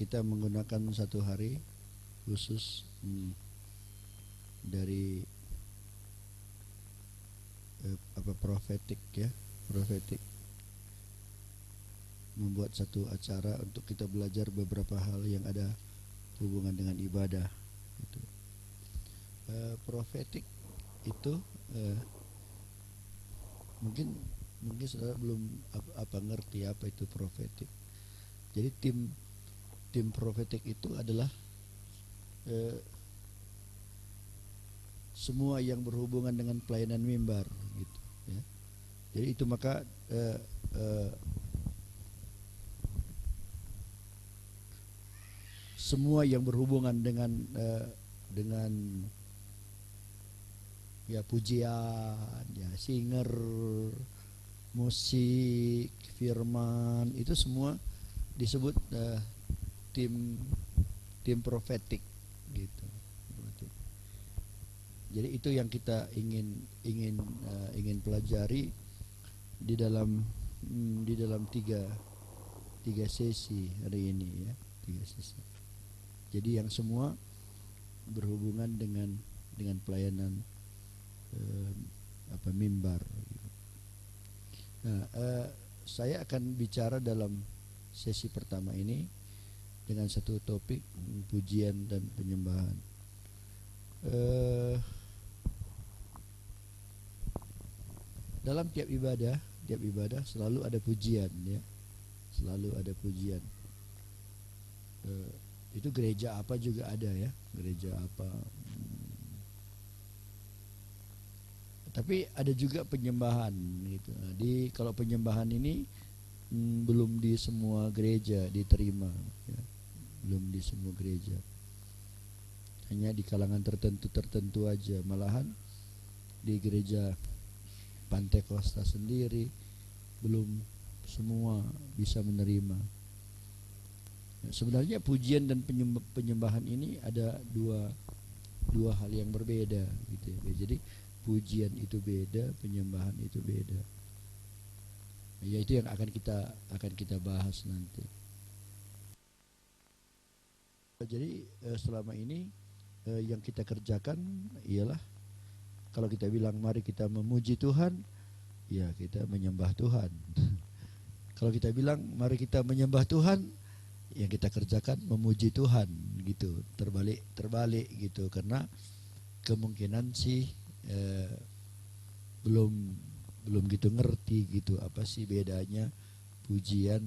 kita menggunakan satu hari khusus dari prophetic ya, prophetic, membuat satu acara untuk kita belajar beberapa hal yang ada hubungan dengan ibadah. Itu prophetic itu mungkin saudara belum ngerti apa itu prophetic. Jadi tim prophetic itu adalah semua yang berhubungan dengan pelayanan mimbar gitu ya. Jadi itu maka semua yang berhubungan dengan ya pujian, ya singer, musik, firman, itu semua disebut tim prophetic gitu. Jadi itu yang kita ingin pelajari di dalam tiga sesi hari ini ya, 3 sesi. Jadi yang semua berhubungan dengan pelayanan mimbar. Nah, saya akan bicara dalam sesi pertama ini dengan satu topik pujian dan penyembahan. Dalam tiap ibadah selalu ada pujian ya, selalu ada pujian. Itu gereja apa juga ada ya, gereja apa. Tapi ada juga penyembahan gitu. Kalau penyembahan ini belum di semua gereja diterima ya. Belum di semua gereja. Hanya di kalangan tertentu aja. Malahan di gereja Pantekosta sendiri belum semua bisa menerima. Sebenarnya pujian dan penyembahan ini ada dua hal yang berbeda gitu ya. Jadi pujian itu beda, penyembahan itu beda. Ya itu yang akan kita bahas nanti. Jadi selama ini yang kita kerjakan ialah kalau kita bilang mari kita memuji Tuhan, ya kita menyembah Tuhan. Kalau kita bilang mari kita menyembah Tuhan, yang kita kerjakan memuji Tuhan gitu. Terbalik gitu, karena kemungkinan sih belum gitu ngerti gitu apa sih bedanya pujian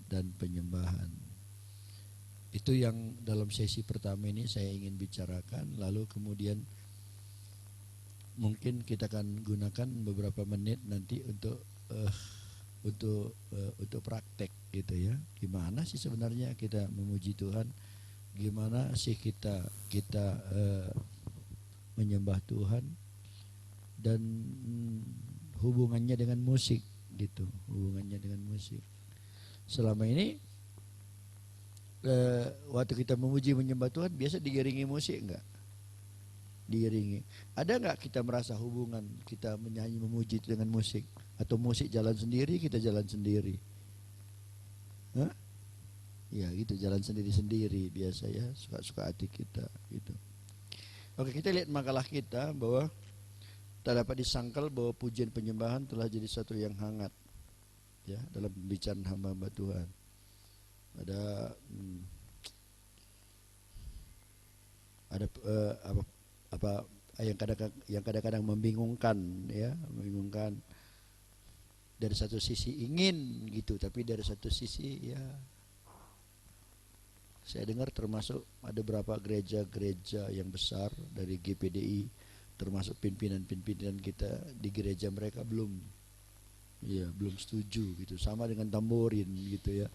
dan penyembahan. Itu yang dalam sesi pertama ini saya ingin bicarakan. Lalu kemudian mungkin kita akan gunakan beberapa menit nanti untuk praktek gitu ya. Gimana sih sebenarnya kita memuji Tuhan? Gimana sih kita menyembah Tuhan? Dan hubungannya dengan musik gitu. Hubungannya dengan musik. Selama ini waktu kita memuji menyembah Tuhan biasa diiringi musik enggak? Diiringi. Ada enggak kita merasa hubungan kita menyanyi memuji dengan musik? Atau musik jalan sendiri, kita jalan sendiri? Hah? Ya gitu, jalan sendiri-sendiri biasa ya, suka-suka hati kita gitu. Oke, kita lihat makalah kita bahwa tak dapat disangkal bahwa pujian penyembahan telah jadi satu yang hangat ya dalam pembicaraan hamba-hamba Tuhan. Ada apa yang kadang-kadang membingungkan ya, membingungkan. Dari satu sisi ingin gitu, tapi dari satu sisi ya saya dengar termasuk ada beberapa gereja-gereja yang besar dari GPDI, termasuk pimpinan-pimpinan kita di gereja mereka belum setuju gitu, sama dengan tamborin gitu ya.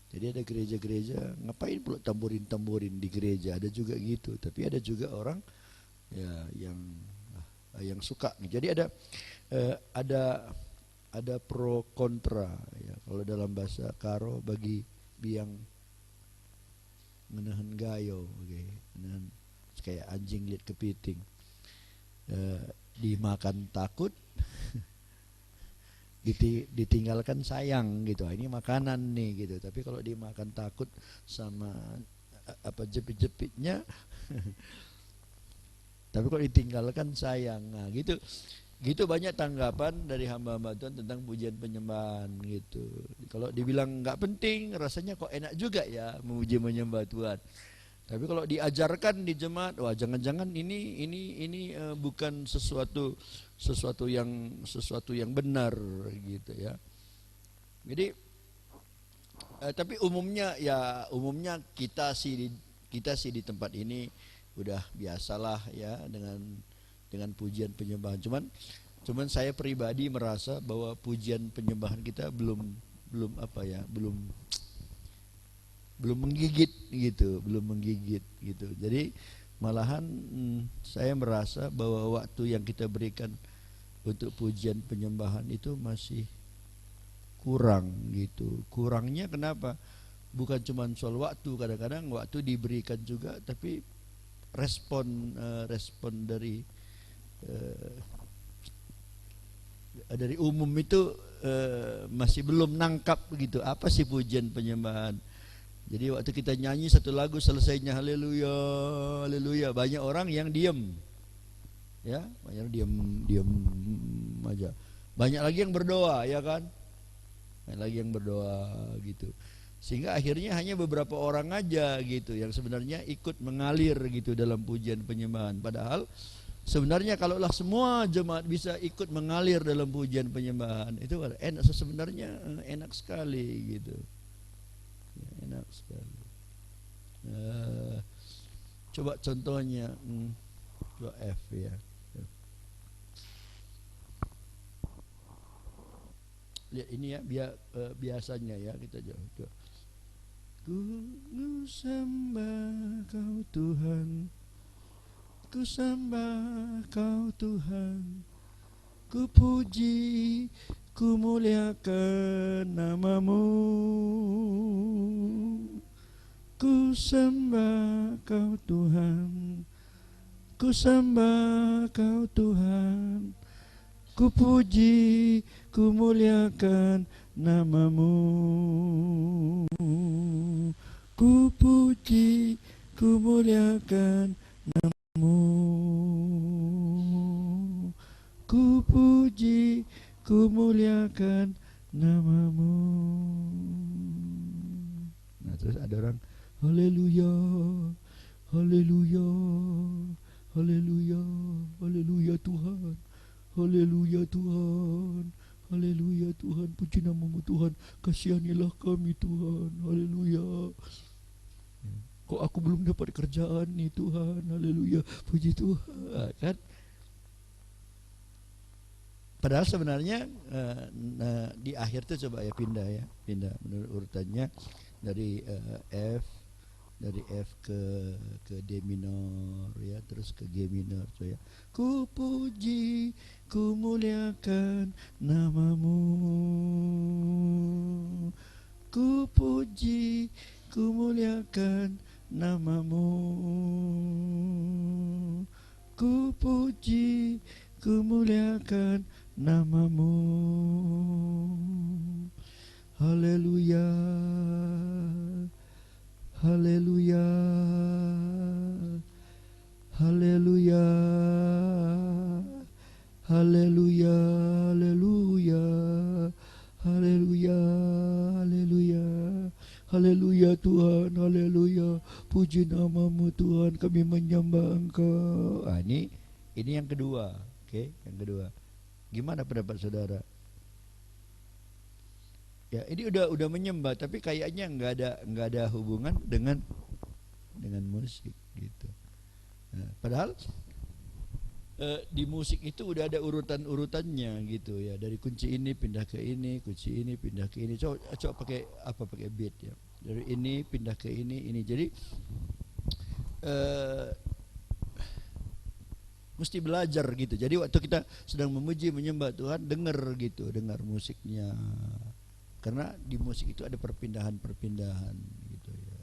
Jadi ada gereja-gereja ngapain pula tamborin di gereja, ada juga gitu. Tapi ada juga orang ya yang suka. Jadi ada pro kontra ya. Kalau dalam bahasa Karo bagi biang menahan gayo, okay. Menahan, kayak anjing lihat kepiting, dimakan takut ditinggalkan sayang gitu. Ini makanan nih gitu. Tapi kalau dimakan takut sama apa jepit-jepitnya, tapi kalau ditinggalkan sayang. Nah, gitu. Gitu banyak tanggapan dari hamba-hamba Tuhan tentang pujian penyembahan gitu. Kalau dibilang nggak penting, rasanya kok enak juga ya memuji menyembah Tuhan. Tapi kalau diajarkan di jemaat, wah jangan-jangan ini bukan sesuatu yang benar gitu ya. Jadi tapi umumnya kita sih di tempat ini udah biasalah ya dengan pujian penyembahan. Cuman saya pribadi merasa bahwa pujian penyembahan kita belum menggigit gitu. Jadi malahan saya merasa bahwa waktu yang kita berikan untuk pujian penyembahan itu masih kurang gitu. Kurangnya kenapa? Bukan cuma soal waktu, kadang-kadang waktu diberikan juga, tapi respon dari umum itu masih belum nangkap gitu. Apa sih pujian penyembahan? Jadi waktu kita nyanyi satu lagu selesainya haleluya, haleluya, banyak orang yang diam. Ya, banyak diam aja. Banyak lagi yang berdoa, ya kan? Banyak lagi yang berdoa gitu. Sehingga akhirnya hanya beberapa orang aja gitu yang sebenarnya ikut mengalir gitu dalam pujian penyembahan. Padahal sebenarnya kalaulah semua jemaat bisa ikut mengalir dalam pujian penyembahan, itu enak, sebenarnya enak sekali gitu. Ya, enak sekali. Coba contohnya coba F ya. Lihat ini ya, biasanya ya kita coba. Ku sembah Kau Tuhan, ku sembah Kau Tuhan, ku puji, ku muliakan nama-Mu. Ku sembah Kau Tuhan, ku sembah Kau Tuhan, ku puji, ku muliakan nama-Mu. Ku puji, ku muliakan nama-Mu. Ku puji, ku muliakan nama-Mu. Nah terus ada orang haleluya, haleluya, haleluya, haleluya Tuhan, haleluya Tuhan, haleluya Tuhan, puji nama-Mu Tuhan, kasihanilah kami Tuhan, haleluya. Kok aku belum dapat kerjaan nih Tuhan, haleluya, puji Tuhan, kan? Padahal sebenarnya di akhir tuh coba ya pindah menurut urutannya dari F ke D minor ya, terus ke G minor so ya. Ku puji, ku muliakan nama-Mu. Ku puji, ku muliakan nama-Mu. Ku puji, ku muliakan nama-Mu. Haleluya, haleluya, haleluya, haleluya, haleluya, haleluya, haleluya, haleluya Tuhan, haleluya, puji nama-Mu Tuhan, kami menyembah Engkau. Ini yang kedua, oke, yang kedua. Gimana pendapat saudara? Ya, ini udah menyembah, tapi kayaknya nggak ada hubungan dengan musik gitu. Nah, padahal di musik itu udah ada urutannya gitu ya, dari kunci ini pindah ke ini, kunci ini pindah ke ini. Coba pakai beat ya, dari ini pindah ke ini. Jadi mesti belajar gitu. Jadi waktu kita sedang memuji menyembah Tuhan, dengar musiknya. Karena di musik itu ada perpindahan gitu ya.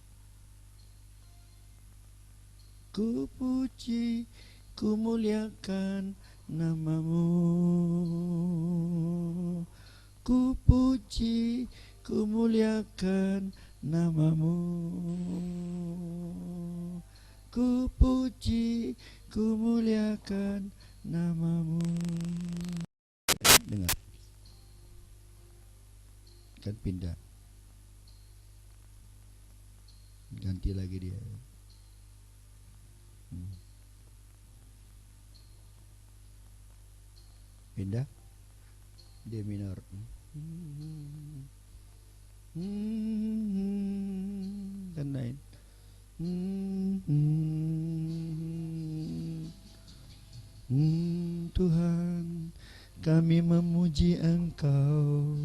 Ku puji, ku muliakan nama-Mu. ku puji, ku muliakan namamu. Ku puji, ku muliakan namamu. Dengar, kan pindah, ganti lagi dia. Pindah, D minor. Dan lain. Tuhan, kami memuji Engkau.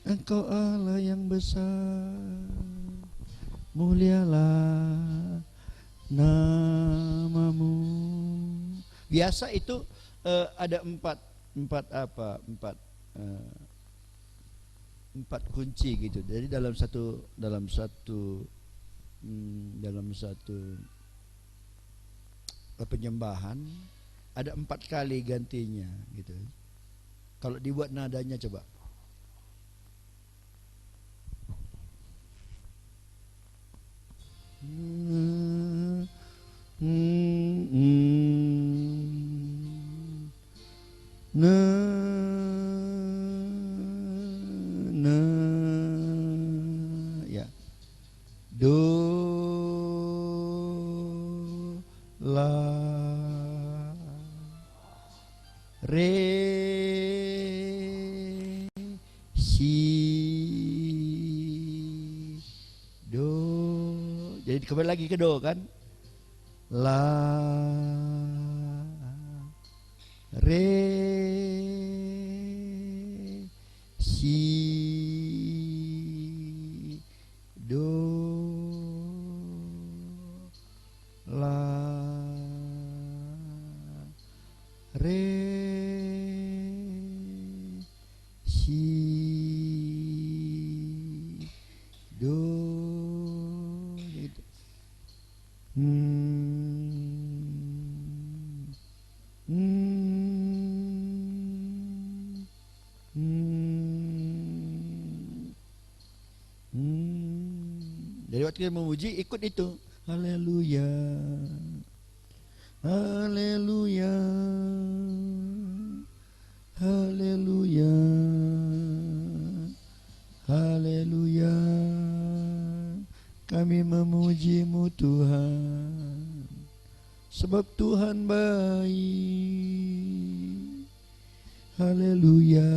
Engkau Allah yang besar, mulialah namamu. Biasa itu ada empat kunci gitu. Jadi dalam satu penyembahan ada 4 kali gantinya gitu. Kalau dibuat nadanya coba. Ya. Do, la, re, si, do. Jadi kembali lagi ke do kan? La, re, si, do, la, re, si, do, gitu. Jadi waktu kita memuji ikut itu. Haleluya, haleluya, haleluya, haleluya. Kami memuji-Mu Tuhan, sebab Tuhan baik. Haleluya,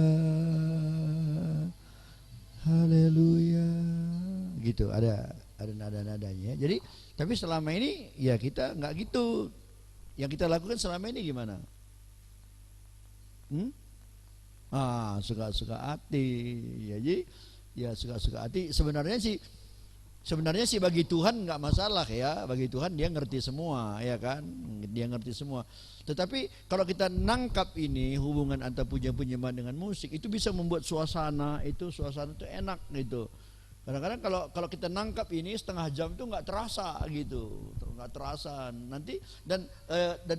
haleluya. Gitu, ada nada-nadanya. Jadi, tapi selama ini ya kita nggak gitu. Yang kita lakukan selama ini gimana? Suka-suka hati. Ya, jadi ya suka-suka hati. Sebenarnya sih bagi Tuhan nggak masalah ya. Bagi Tuhan dia ngerti semua, ya kan? Dia ngerti semua. Tetapi kalau kita nangkap ini hubungan antara pujian-pujian dengan musik itu bisa membuat suasana itu enak gitu. Kadang-kadang kalau kita nangkap ini setengah jam itu nggak terasa gitu, nggak terasa nanti dan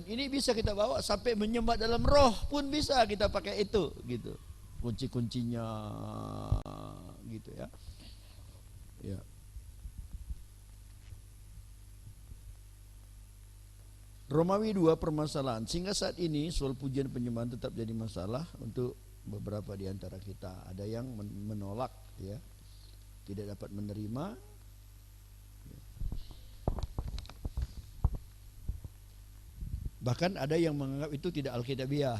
ini bisa kita bawa sampai menyembah dalam roh pun bisa kita pakai itu gitu, kunci-kuncinya gitu ya. Ya. Romawi 2 permasalahan, sehingga saat ini soal pujian penyembahan tetap jadi masalah untuk beberapa di antara kita. Ada yang menolak ya, tidak dapat menerima. Bahkan ada yang menganggap itu tidak alkitabiah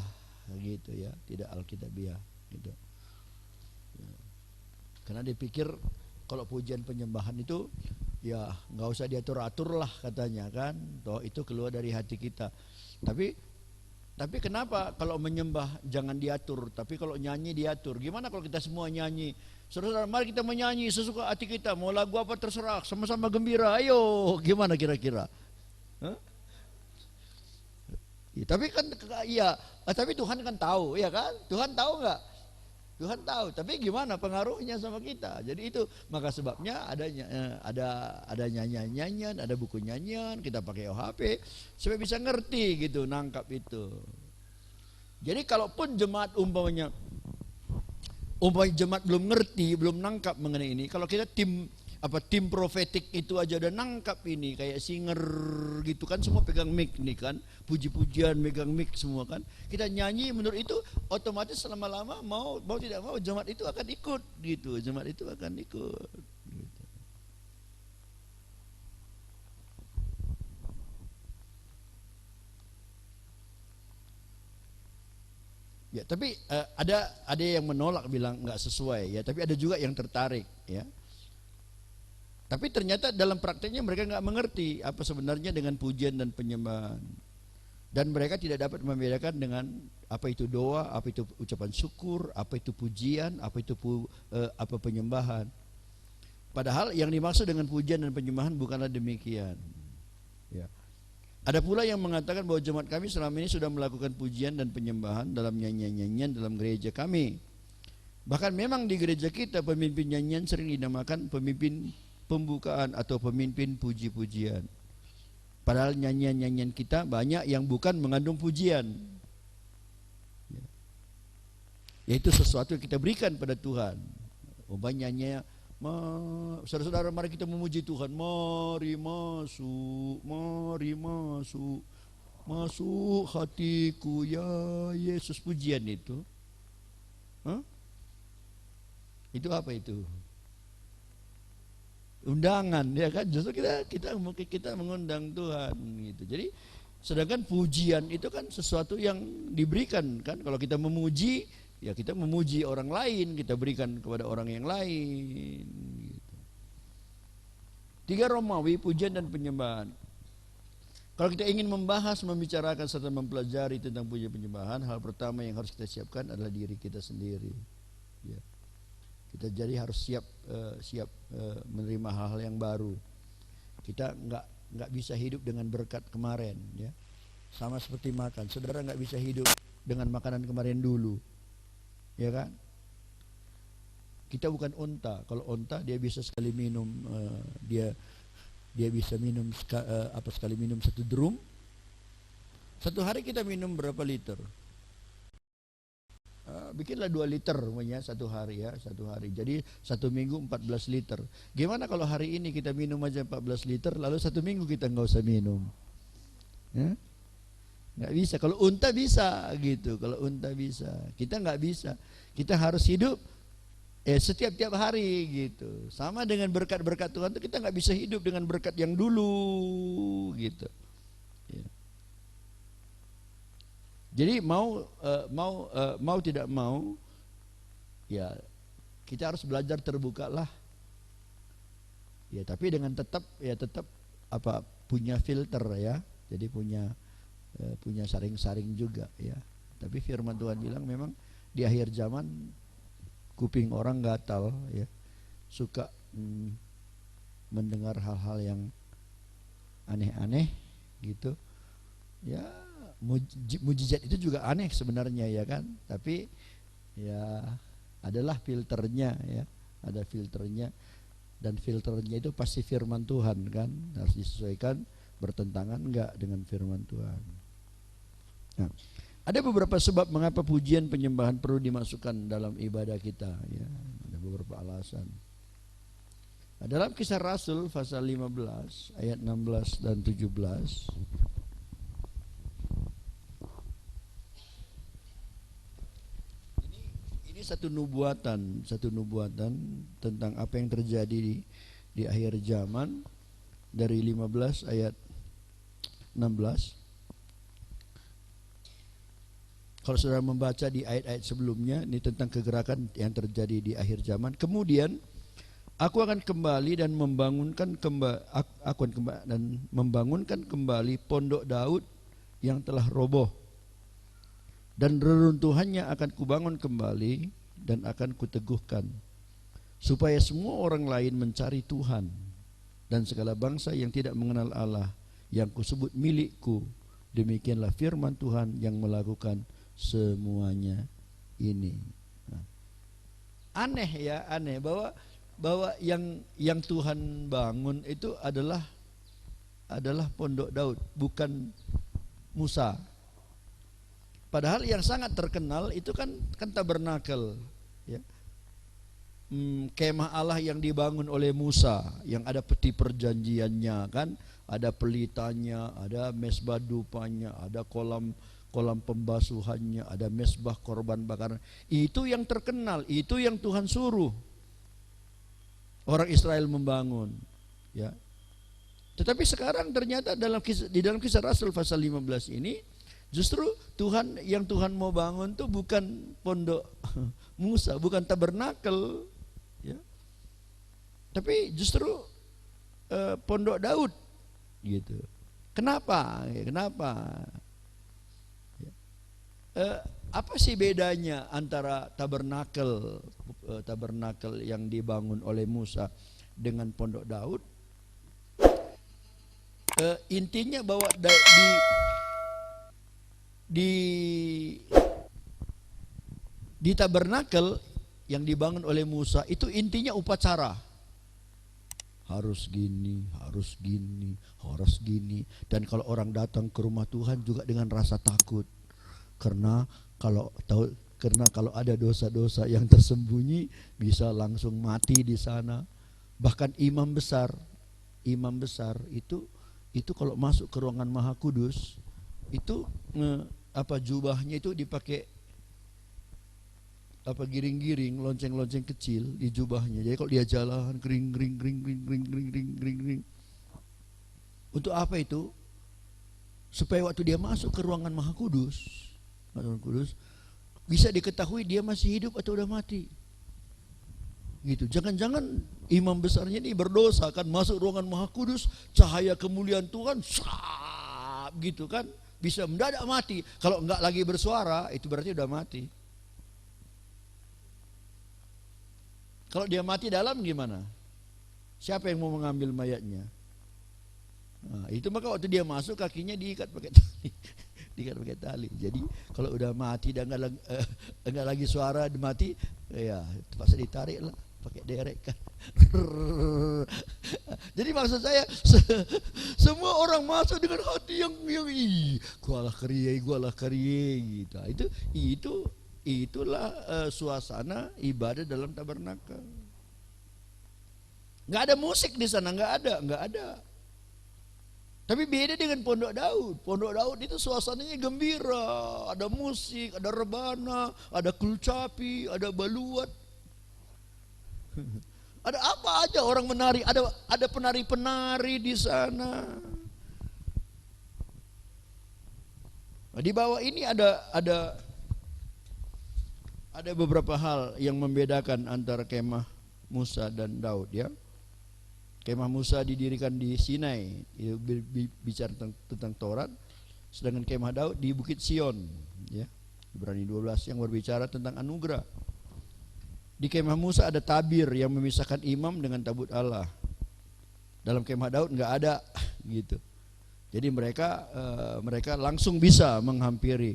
gitu ya, tidak alkitabiah gitu. Karena dipikir kalau pujian penyembahan itu ya nggak usah diatur-atur lah katanya kan, toh itu keluar dari hati kita. Tapi kenapa kalau menyembah jangan diatur, tapi kalau nyanyi diatur? Gimana kalau kita semua nyanyi? Saudara, mari kita menyanyi sesuka hati kita, mau lagu apa terserah, sama-sama gembira, ayo. Gimana kira-kira? Ya, tapi kan iya, tapi Tuhan kan tahu, ya kan? Tuhan tahu nggak? Tuhan tahu, tapi gimana pengaruhnya sama kita? Jadi itu maka sebabnya ada nyanyian, ada buku nyanyian, kita pakai OHP supaya bisa ngerti gitu, nangkap itu. Jadi kalaupun jemaat umpamanya jemaat belum ngerti, belum nangkap mengenai ini. Kalau kita tim profetik itu aja udah nangkap ini, kayak singer gitu kan, semua pegang mic nih kan, puji-pujian megang mic semua kan, kita nyanyi menurut itu otomatis lama-lama mau tidak mau jemaat itu akan ikut gitu, jemaat itu akan ikut gitu. Ya, tapi ada yang menolak, bilang nggak sesuai ya, tapi ada juga yang tertarik ya. Tapi ternyata dalam prakteknya mereka nggak mengerti apa sebenarnya dengan pujian dan penyembahan. Dan mereka tidak dapat membedakan dengan apa itu doa, apa itu ucapan syukur, apa itu pujian, apa itu apa penyembahan. Padahal yang dimaksud dengan pujian dan penyembahan bukanlah demikian. Ya. Ada pula yang mengatakan bahwa jemaat kami selama ini sudah melakukan pujian dan penyembahan dalam nyanyian-nyanyian dalam gereja kami. Bahkan memang di gereja kita pemimpin nyanyian sering dinamakan pemimpin pembukaan atau pemimpin puji-pujian. Padahal nyanyian-nyanyian kita banyak yang bukan mengandung pujian. Yaitu sesuatu yang kita berikan pada Tuhan. Umpamanya saudara-saudara, mari kita memuji Tuhan. Mari masuk, masuk hatiku ya Yesus. Pujian itu. Itu apa itu? Undangan ya kan, justru kita mengundang Tuhan gitu. Jadi sedangkan pujian itu kan sesuatu yang diberikan kan, kalau kita memuji ya kita memuji orang lain, kita berikan kepada orang yang lain gitu. 3 Romawi, pujian dan penyembahan. Kalau kita ingin membicarakan serta mempelajari tentang pujian penyembahan, hal pertama yang harus kita siapkan adalah diri kita sendiri ya. Kita jadi harus siap menerima hal-hal yang baru. Kita nggak bisa hidup dengan berkat kemarin ya. Sama seperti makan, saudara nggak bisa hidup dengan makanan kemarin dulu, ya kan? Kita bukan unta. Kalau unta dia bisa sekali minum, dia bisa minum sekali minum 1 drum. Satu hari kita minum berapa liter? Bikinlah 2 liter satu hari ya, satu hari. Jadi 1 minggu 14 liter. Gimana kalau hari ini kita minum aja 14 liter, lalu 1 minggu kita nggak usah minum? Ya? Nggak bisa. Kalau unta bisa gitu. Kalau unta bisa, kita nggak bisa. Kita harus hidup setiap hari gitu. Sama dengan berkat-berkat Tuhan itu, kita nggak bisa hidup dengan berkat yang dulu gitu. Ya. Jadi mau tidak mau ya kita harus belajar terbuka lah. Ya, tapi dengan tetap punya filter ya. Jadi punya saring-saring juga ya. Tapi firman Tuhan bilang memang di akhir zaman kuping orang gatal ya. Suka mendengar hal-hal yang aneh-aneh gitu. Ya, mujizat itu juga aneh sebenarnya ya kan, tapi ya adalah filternya ya, ada filternya, dan filternya itu pasti firman Tuhan kan, harus disesuaikan bertentangan enggak dengan firman Tuhan. Nah, ada beberapa sebab mengapa pujian penyembahan perlu dimasukkan dalam ibadah kita ya, ada beberapa alasan. Nah, dalam Kisah Rasul pasal 15 ayat 16 dan 17, satu nubuatan tentang apa yang terjadi di akhir zaman, dari 15 ayat 16. Kalau saudara membaca di ayat-ayat sebelumnya, ini tentang kegerakan yang terjadi di akhir zaman. Kemudian aku akan kembali dan membangunkan kembali pondok Daud yang telah roboh, dan reruntuhannya akan kubangun kembali dan akan kuteguhkan, supaya semua orang lain mencari Tuhan, dan segala bangsa yang tidak mengenal Allah yang kusebut milikku. Demikianlah firman Tuhan yang melakukan semuanya ini. Nah, aneh bahwa yang Tuhan bangun itu adalah pondok Daud, bukan Musa. Padahal yang sangat terkenal itu kan tabernakel ya. kemah Allah yang dibangun oleh Musa, yang ada peti perjanjiannya kan, ada pelitanya, ada mesbah dupanya, ada kolam pembasuhannya, ada mesbah korban bakaran. Itu yang terkenal, itu yang Tuhan suruh orang Israel membangun, ya. Tetapi sekarang ternyata di dalam kisah Rasul pasal 15 ini, justru yang Tuhan mau bangun tuh bukan pondok Musa, bukan tabernakel, ya. Tapi justru pondok Daud, gitu. Kenapa? Apa sih bedanya antara tabernakel yang dibangun oleh Musa dengan pondok Daud? Intinya bahwa di tabernakel yang dibangun oleh Musa itu intinya upacara. Harus gini, harus gini, harus gini. Dan kalau orang datang ke rumah Tuhan juga dengan rasa takut. Karena kalau ada dosa-dosa yang tersembunyi bisa langsung mati di sana. Bahkan imam besar itu kalau masuk ke ruangan Maha Kudus itu jubahnya itu dipakai giring-giring, lonceng-lonceng kecil di jubahnya. Jadi kalau dia jalan kering. Untuk apa itu? Supaya waktu dia masuk ke ruangan Maha Kudus bisa diketahui dia masih hidup atau udah mati. Gitu. Jangan-jangan imam besarnya ini berdosa kan, masuk ruangan Maha Kudus, cahaya kemuliaan Tuhan gitu kan, bisa mendadak mati. Kalau enggak lagi bersuara itu berarti udah mati. Kalau dia mati dalam gimana? Siapa yang mau mengambil mayatnya? Nah, itu maka waktu dia masuk kakinya diikat pakai tali. Jadi kalau udah mati dan enggak lagi suara mati, ya terpaksa ditarik lah pakai derek kan. Jadi maksud saya semua orang masuk dengan hati yang gualah keriye gitu. Itulah suasana ibadah dalam tabernakel. Enggak ada musik di sana, enggak ada. Tapi beda dengan Pondok Daud. Pondok Daud itu suasananya gembira, ada musik, ada rebana, ada kulcapi, ada baluat. Ada apa aja orang menari, ada penari-penari di sana. Nah, di bawah ini ada beberapa hal yang membedakan antara kemah Musa dan Daud, ya. Kemah Musa didirikan di Sinai, itu bicara tentang Taurat, sedangkan kemah Daud di Bukit Sion, ya. Ibrani 12 yang berbicara tentang anugerah. Di kemah Musa ada tabir yang memisahkan imam dengan tabut Allah. Dalam kemah Daud enggak ada gitu. Jadi mereka langsung bisa menghampiri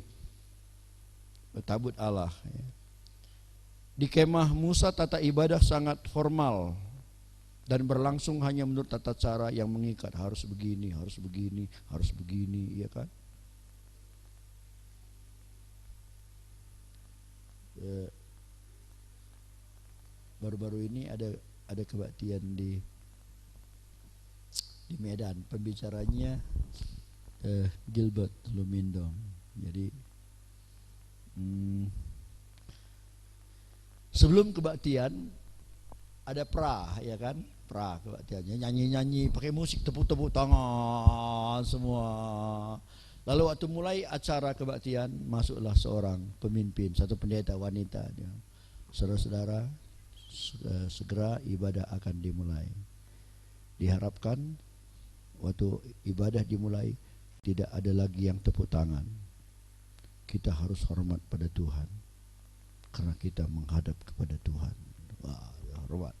tabut Allah, ya. Di kemah Musa tata ibadah sangat formal dan berlangsung hanya menurut tata cara yang mengikat, harus begini, ya kan? Baru-baru ini ada kebaktian di Medan, pembicaranya Gilbert Lumindong. Jadi sebelum kebaktian ada ya kan, kebaktiannya nyanyi pakai musik, tepuk tangan semua. Lalu waktu mulai acara kebaktian masuklah seorang pemimpin, satu pendeta wanita. Saudara-saudara, segera ibadah akan dimulai. Diharapkan waktu ibadah dimulai tidak ada lagi yang tepuk tangan. Kita harus hormat pada Tuhan karena kita menghadap kepada Tuhan. Wah, hormat.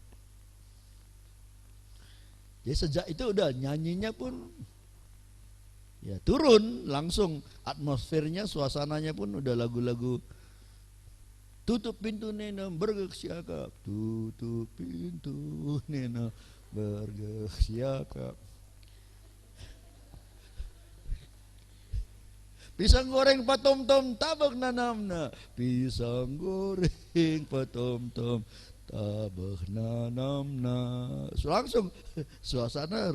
Jadi sejak itu udah nyanyinya pun ya turun langsung, atmosfernya, suasananya pun udah lagu-lagu. Tutup pintu nena bergesiakap, tutup pintu nena bergesiakap. Pisang goreng patom-tom tabak nanamna, pisang goreng patom-tom tabahna namna, langsung suasana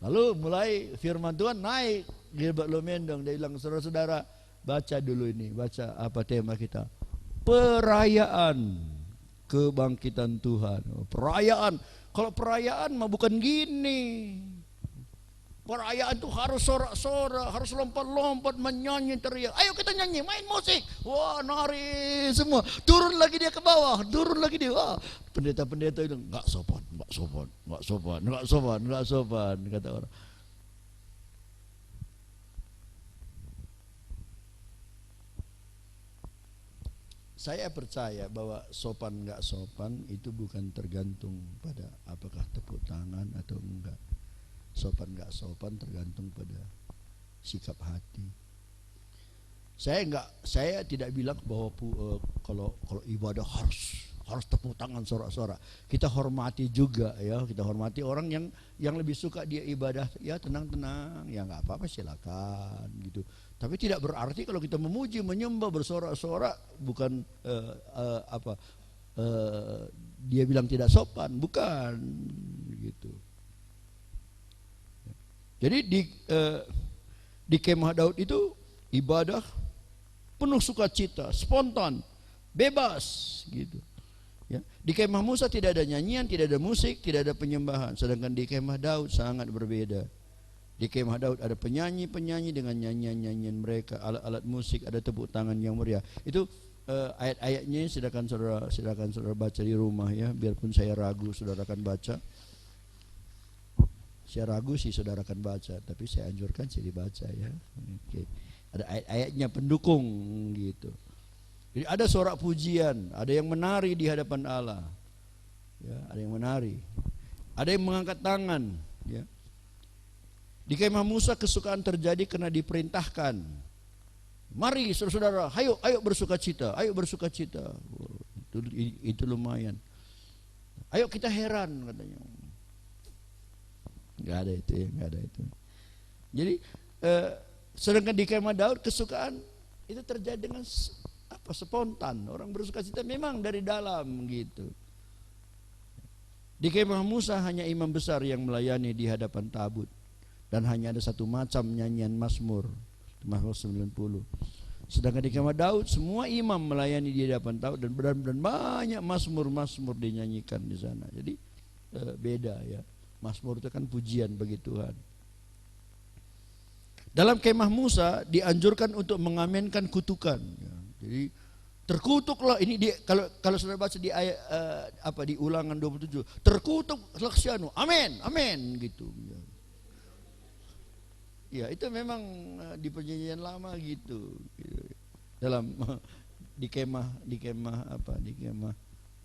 lalu mulai firman Tuhan naik Gilbert Lomendong, dia bilang, saudara-saudara baca dulu ini, baca apa tema kita, perayaan kebangkitan Tuhan. Perayaan, kalau perayaan mah bukan gini. Perayaan itu harus sorak-sorak, harus lompat-lompat, menyanyi, teriak. Ayo kita nyanyi, main musik. Wah, nari semua. Turun lagi dia ke bawah, turun lagi dia. Wah, pendeta-pendeta itu enggak sopan, kata orang. Saya percaya bahwa sopan nggak sopan itu bukan tergantung pada apakah tepuk tangan atau enggak. Sopan nggak sopan tergantung pada sikap hati. Saya tidak bilang bahwa kalau ibadah harus tepuk tangan sorak-sorak. Kita hormati juga ya, kita hormati orang yang lebih suka dia ibadah ya tenang-tenang, ya nggak apa-apa silakan gitu. Tapi tidak berarti kalau kita memuji, menyembah, bersorak-sorak bukan dia bilang tidak sopan, bukan gitu. Jadi di kemah Daud itu ibadah penuh sukacita, spontan, bebas gitu. Ya. Di kemah Musa tidak ada nyanyian, tidak ada musik, tidak ada penyembahan. Sedangkan di kemah Daud sangat berbeda. Di kemah Daud ada penyanyi-penyanyi dengan nyanyian-nyanyian mereka, alat-alat musik, ada tepuk tangan yang meriah. Itu ayat-ayatnya silakan saudara baca di rumah ya, biarpun saya ragu saudara akan baca. Saya ragu sih saudara akan baca, tapi saya anjurkan sih dibaca ya. Oke. Ada ayat-ayatnya pendukung gitu. Jadi ada sorak pujian, ada yang menari di hadapan Allah. Ya, ada yang menari. Ada yang mengangkat tangan, ya. Di kemah Musa kesukaan terjadi karena diperintahkan. Mari saudara-saudara, ayo bersukacita, ayo bersukacita. Itu lumayan. Ayo kita heran katanya. Enggak ada itu ya, enggak ada itu. Jadi sedangkan di kemah Daud kesukaan itu terjadi dengan spontan. Orang bersukacita memang dari dalam gitu. Di kemah Musa hanya imam besar yang melayani di hadapan tabut. Dan hanya ada satu macam nyanyian Mazmur 90. Sedangkan di kemah Daud semua imam melayani di hadapan tabut dan banyak Mazmur dinyanyikan di sana. Jadi beda ya. Mazmur itu kan pujian bagi Tuhan. Dalam kemah Musa dianjurkan untuk mengamenkan kutukan. Ya. Jadi terkutuklah ini kalau saudara baca di ayat di Ulangan 27, terkutuk Laksianu, amin, amin gitu. Ya itu memang di perjanjian lama gitu. Dalam di kemah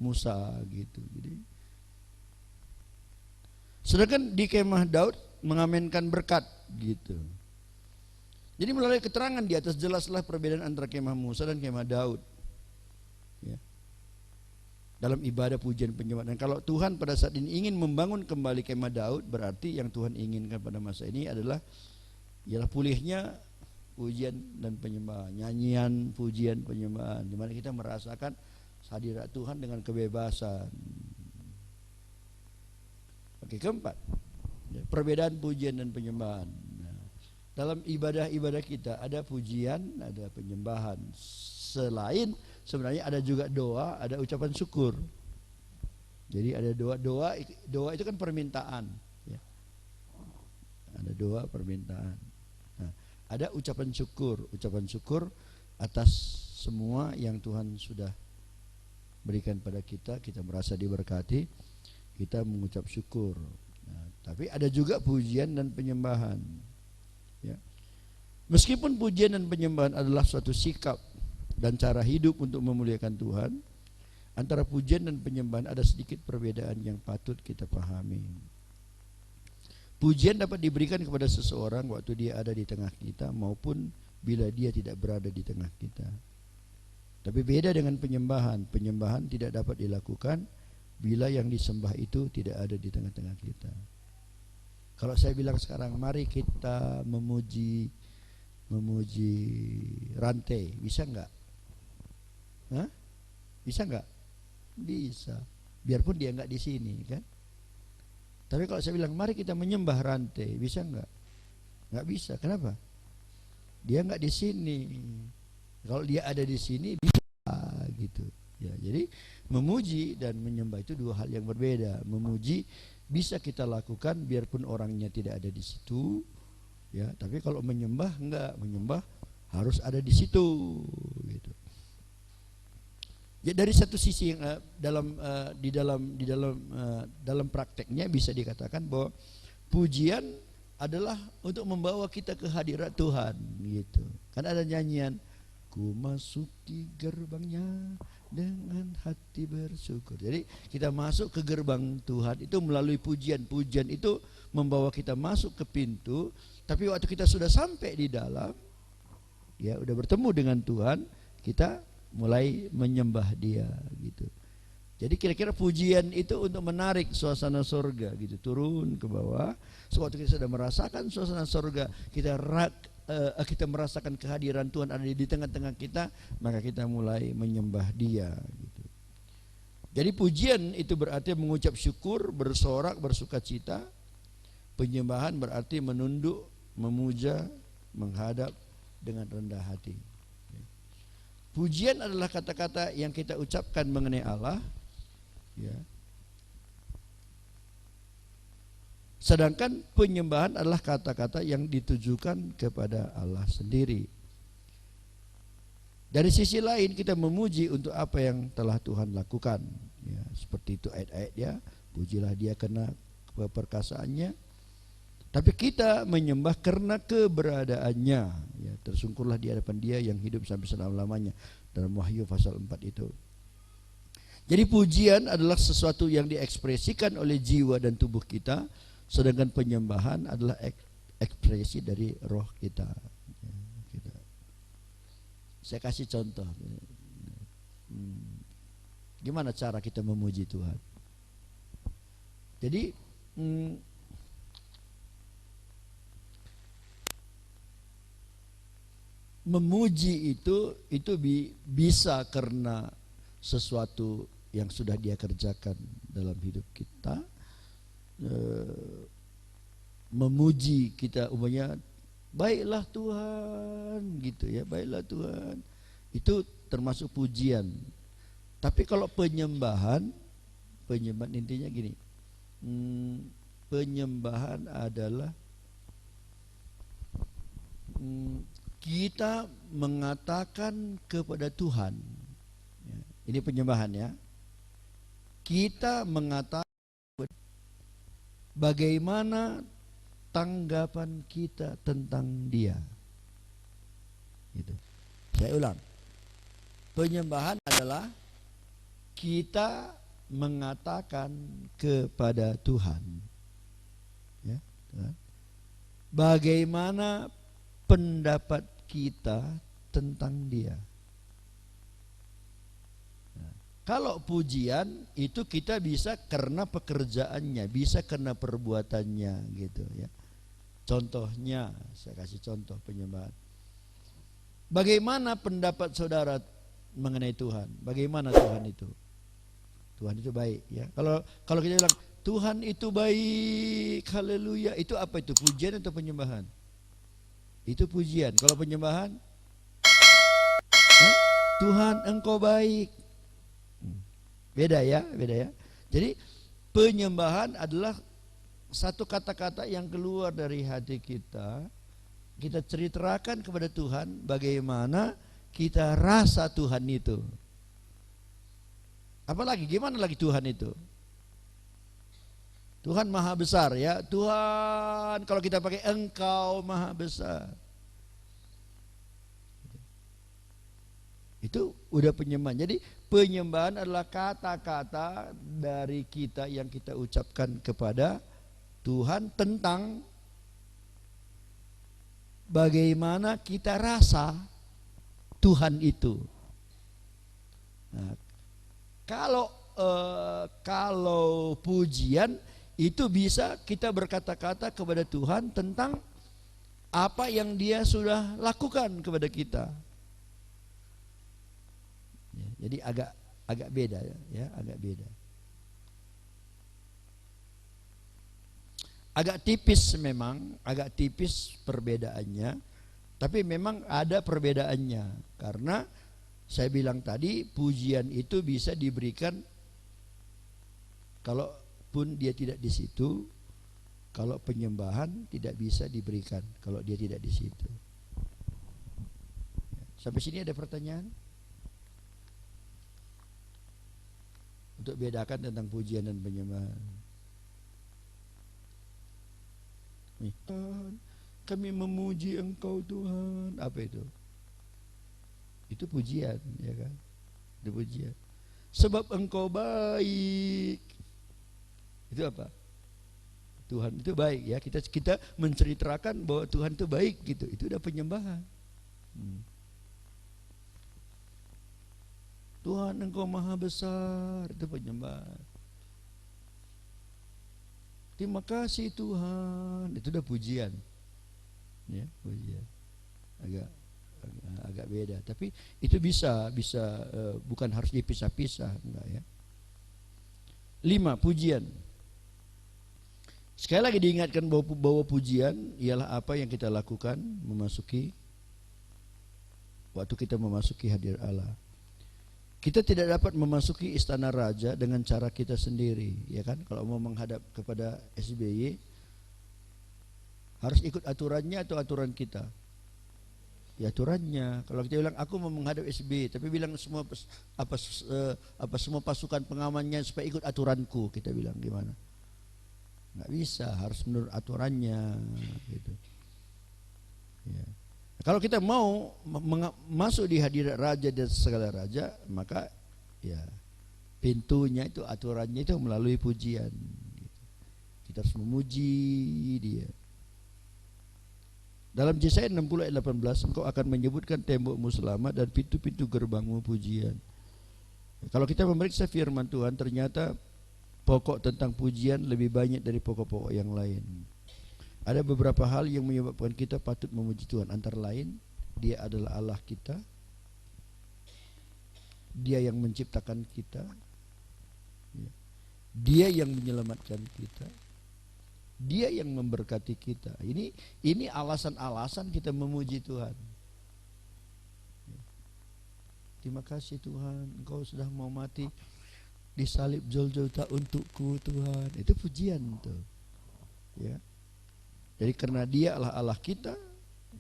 Musa gitu. Jadi sedangkan di kemah Daud mengaminkan berkat gitu. Jadi melalui keterangan di atas jelaslah perbedaan antara kemah Musa dan kemah Daud. Ya. Dalam ibadah pujian penyembahan. Dan kalau Tuhan pada saat ini ingin membangun kembali kemah Daud, berarti yang Tuhan inginkan pada masa ini adalah ialah pulihnya pujian dan penyembahan, nyanyian, pujian, penyembahan, di mana kita merasakan hadirat Tuhan dengan kebebasan. Oke, keempat, perbedaan pujian dan penyembahan. Nah, dalam ibadah-ibadah kita ada pujian, ada penyembahan. Selain sebenarnya ada juga doa, ada ucapan syukur. Jadi ada doa itu kan permintaan. Ya. Ada doa permintaan. Nah, ada ucapan syukur atas semua yang Tuhan sudah berikan pada kita merasa diberkati, kita mengucap syukur. Nah, tapi ada juga pujian dan penyembahan. Ya. Meskipun pujian dan penyembahan adalah suatu sikap dan cara hidup untuk memuliakan Tuhan, antara pujian dan penyembahan ada sedikit perbedaan yang patut kita pahami. Pujian dapat diberikan kepada seseorang waktu dia ada di tengah kita maupun bila dia tidak berada di tengah kita. Tapi beda dengan penyembahan. Penyembahan tidak dapat dilakukan bila yang disembah itu tidak ada di tengah-tengah kita. Kalau saya bilang sekarang, mari kita memuji memuji rantai, bisa nggak? Hah? Bisa nggak? Bisa. Biarpun dia nggak di sini kan. Tapi kalau saya bilang mari kita menyembah rantai, bisa nggak? Nggak bisa. Kenapa? Dia nggak di sini. Kalau dia ada di sini bisa gitu. Ya, jadi memuji dan menyembah itu dua hal yang berbeda. Memuji bisa kita lakukan biarpun orangnya tidak ada di situ, ya. Tapi kalau menyembah enggak, menyembah harus ada di situ, gitu. Ya, dari satu sisi yang dalam prakteknya bisa dikatakan bahwa pujian adalah untuk membawa kita ke hadirat Tuhan, gitu. Kan ada nyanyian, ku masuki gerbangnya dengan hati bersyukur. Jadi kita masuk ke gerbang Tuhan itu melalui pujian. Pujian itu membawa kita masuk ke pintu. Tapi waktu kita sudah sampai di dalam, ya udah bertemu dengan Tuhan, kita mulai menyembah Dia, gitu. Jadi kira-kira pujian itu untuk menarik suasana surga, gitu, turun ke bawah. Sewaktu kita sudah merasakan suasana surga, kita merasakan kehadiran Tuhan ada di tengah-tengah kita, maka kita mulai menyembah Dia, gitu. Jadi pujian itu berarti mengucap syukur, bersorak, bersukacita. Penyembahan berarti menunduk, memuja, menghadap dengan rendah hati. Pujian adalah kata-kata yang kita ucapkan mengenai Allah, ya. Sedangkan penyembahan adalah kata-kata yang ditujukan kepada Allah sendiri. Dari sisi lain kita memuji untuk apa yang telah Tuhan lakukan, ya, seperti itu ayat-ayat Dia, pujilah Dia karena keperkasaannya. Tapi kita menyembah karena keberadaannya, ya, tersungkurlah di hadapan Dia yang hidup sampai selama-lamanya, dalam Wahyu pasal 4 itu. Jadi pujian adalah sesuatu yang diekspresikan oleh jiwa dan tubuh kita, sedangkan penyembahan adalah ekspresi dari roh kita. Saya kasih contoh. Gimana cara kita memuji Tuhan? Jadi memuji itu bisa karena sesuatu yang sudah Dia kerjakan dalam hidup kita. Memuji kita umpamanya, baiklah Tuhan, gitu ya, baiklah Tuhan, itu termasuk pujian. Tapi kalau penyembahan intinya gini, penyembahan adalah kita mengatakan kepada Tuhan, ya, ini penyembahan, ya, kita mengatakan bagaimana tanggapan kita tentang Dia, gitu. Saya ulang, penyembahan adalah kita mengatakan kepada Tuhan, ya, Tuhan, bagaimana pendapat kita tentang Dia. Kalau pujian itu kita bisa karena pekerjaannya, bisa karena perbuatannya, gitu ya. Contohnya, saya kasih contoh penyembahan. Bagaimana pendapat saudara mengenai Tuhan? Bagaimana Tuhan itu? Tuhan itu baik, ya. Kalau kita bilang Tuhan itu baik, haleluya, itu apa itu? Pujian atau penyembahan? Itu pujian. Kalau penyembahan, Tuhan Engkau baik. Beda ya. Jadi penyembahan adalah satu kata-kata yang keluar dari hati kita. Kita ceritakan kepada Tuhan bagaimana kita rasa Tuhan itu. Apalagi gimana lagi Tuhan itu? Tuhan maha besar, ya. Tuhan, kalau kita pakai Engkau maha besar, itu udah penyembahan. Jadi penyembahan adalah kata-kata dari kita yang kita ucapkan kepada Tuhan tentang bagaimana kita rasa Tuhan itu. Nah, kalau pujian itu bisa kita berkata-kata kepada Tuhan tentang apa yang dia sudah lakukan kepada kita. Ya, jadi agak beda ya, agak beda. Agak tipis memang, agak tipis perbedaannya, tapi memang ada perbedaannya. Karena saya bilang tadi, pujian itu bisa diberikan kalaupun dia tidak di situ, kalau penyembahan tidak bisa diberikan kalau dia tidak di situ. Sampai sini ada pertanyaan? Untuk bedakan tentang pujian dan penyembahan. Tuhan, kami memuji Engkau Tuhan. Apa itu? Itu pujian, ya kan? Itu pujian. Sebab Engkau baik. Itu apa? Tuhan itu baik ya. Kita menceritakan bahwa Tuhan itu baik gitu. Itu udah penyembahan. Tuhan Engkau maha besar, itu penyembahan. Terima kasih Tuhan, itu udah pujian. Ya, pujian. Agak beda, tapi itu bisa bukan harus dipisah-pisah, enggak ya. 5. Pujian. Sekali lagi diingatkan bahwa pujian ialah apa yang kita lakukan waktu kita memasuki hadir Allah. Kita tidak dapat memasuki istana raja dengan cara kita sendiri, ya kan? Kalau mau menghadap kepada SBY, harus ikut aturannya atau aturan kita? Ya aturannya. Kalau kita bilang aku mau menghadap SBY, tapi bilang semua semua pasukan pengamannya supaya ikut aturanku, kita bilang gimana? Nggak bisa, harus menurut aturannya, gitu. Ya. Kalau kita mau masuk di hadirat raja dan segala raja, maka ya pintunya itu, aturannya itu melalui pujian. Kita harus memuji dia. Dalam Yesaya 60 ayat 18, engkau akan menyebutkan tembokmu selamat dan pintu-pintu gerbangmu pujian. Kalau kita memeriksa firman Tuhan, ternyata pokok tentang pujian lebih banyak dari pokok-pokok yang lain. Ada beberapa hal yang menyebabkan kita patut memuji Tuhan. Antara lain, dia adalah Allah kita, dia yang menciptakan kita, dia yang menyelamatkan kita, dia yang memberkati kita. Ini alasan-alasan kita memuji Tuhan. Terima kasih Tuhan, Engkau sudah mau mati disalib Golgota untukku Tuhan. Itu pujian tuh. Ya. Jadi karena dia adalah Allah kita,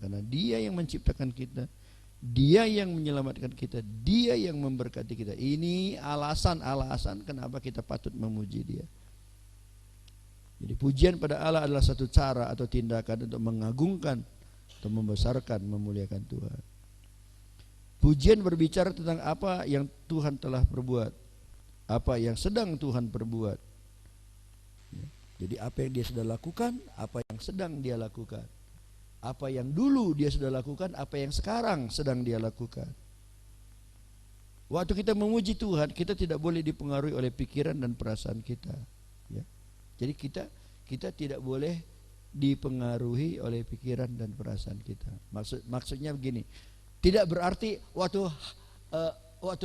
karena dia yang menciptakan kita, dia yang menyelamatkan kita, dia yang memberkati kita. Ini alasan-alasan kenapa kita patut memuji dia. Jadi pujian pada Allah adalah satu cara atau tindakan untuk mengagungkan atau membesarkan, memuliakan Tuhan. Pujian berbicara tentang apa yang Tuhan telah perbuat, apa yang sedang Tuhan perbuat. Jadi apa yang dia sudah lakukan, apa yang sedang dia lakukan, apa yang dulu dia sudah lakukan, apa yang sekarang sedang dia lakukan. Waktu kita memuji Tuhan, kita tidak boleh dipengaruhi oleh pikiran dan perasaan kita. Ya. Jadi kita tidak boleh dipengaruhi oleh pikiran dan perasaan kita. Maksudnya begini, tidak berarti waktu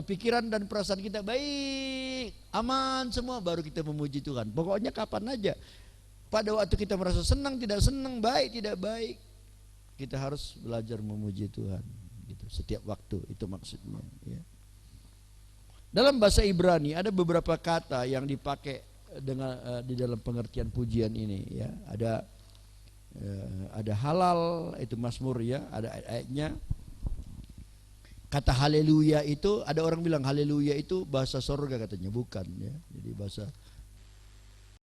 pikiran dan perasaan kita baik, aman semua, baru kita memuji Tuhan. Pokoknya kapan aja. Pada waktu kita merasa senang, tidak senang, baik, tidak baik, kita harus belajar memuji Tuhan. Gitu, setiap waktu, itu maksudnya. Ya. Dalam bahasa Ibrani ada beberapa kata yang dipakai di dalam pengertian pujian ini. Ya. Ada halal, itu Mazmur ya, ada ayat-ayatnya. Kata haleluya itu, ada orang bilang haleluya itu bahasa sorga, katanya bukan ya. Jadi bahasa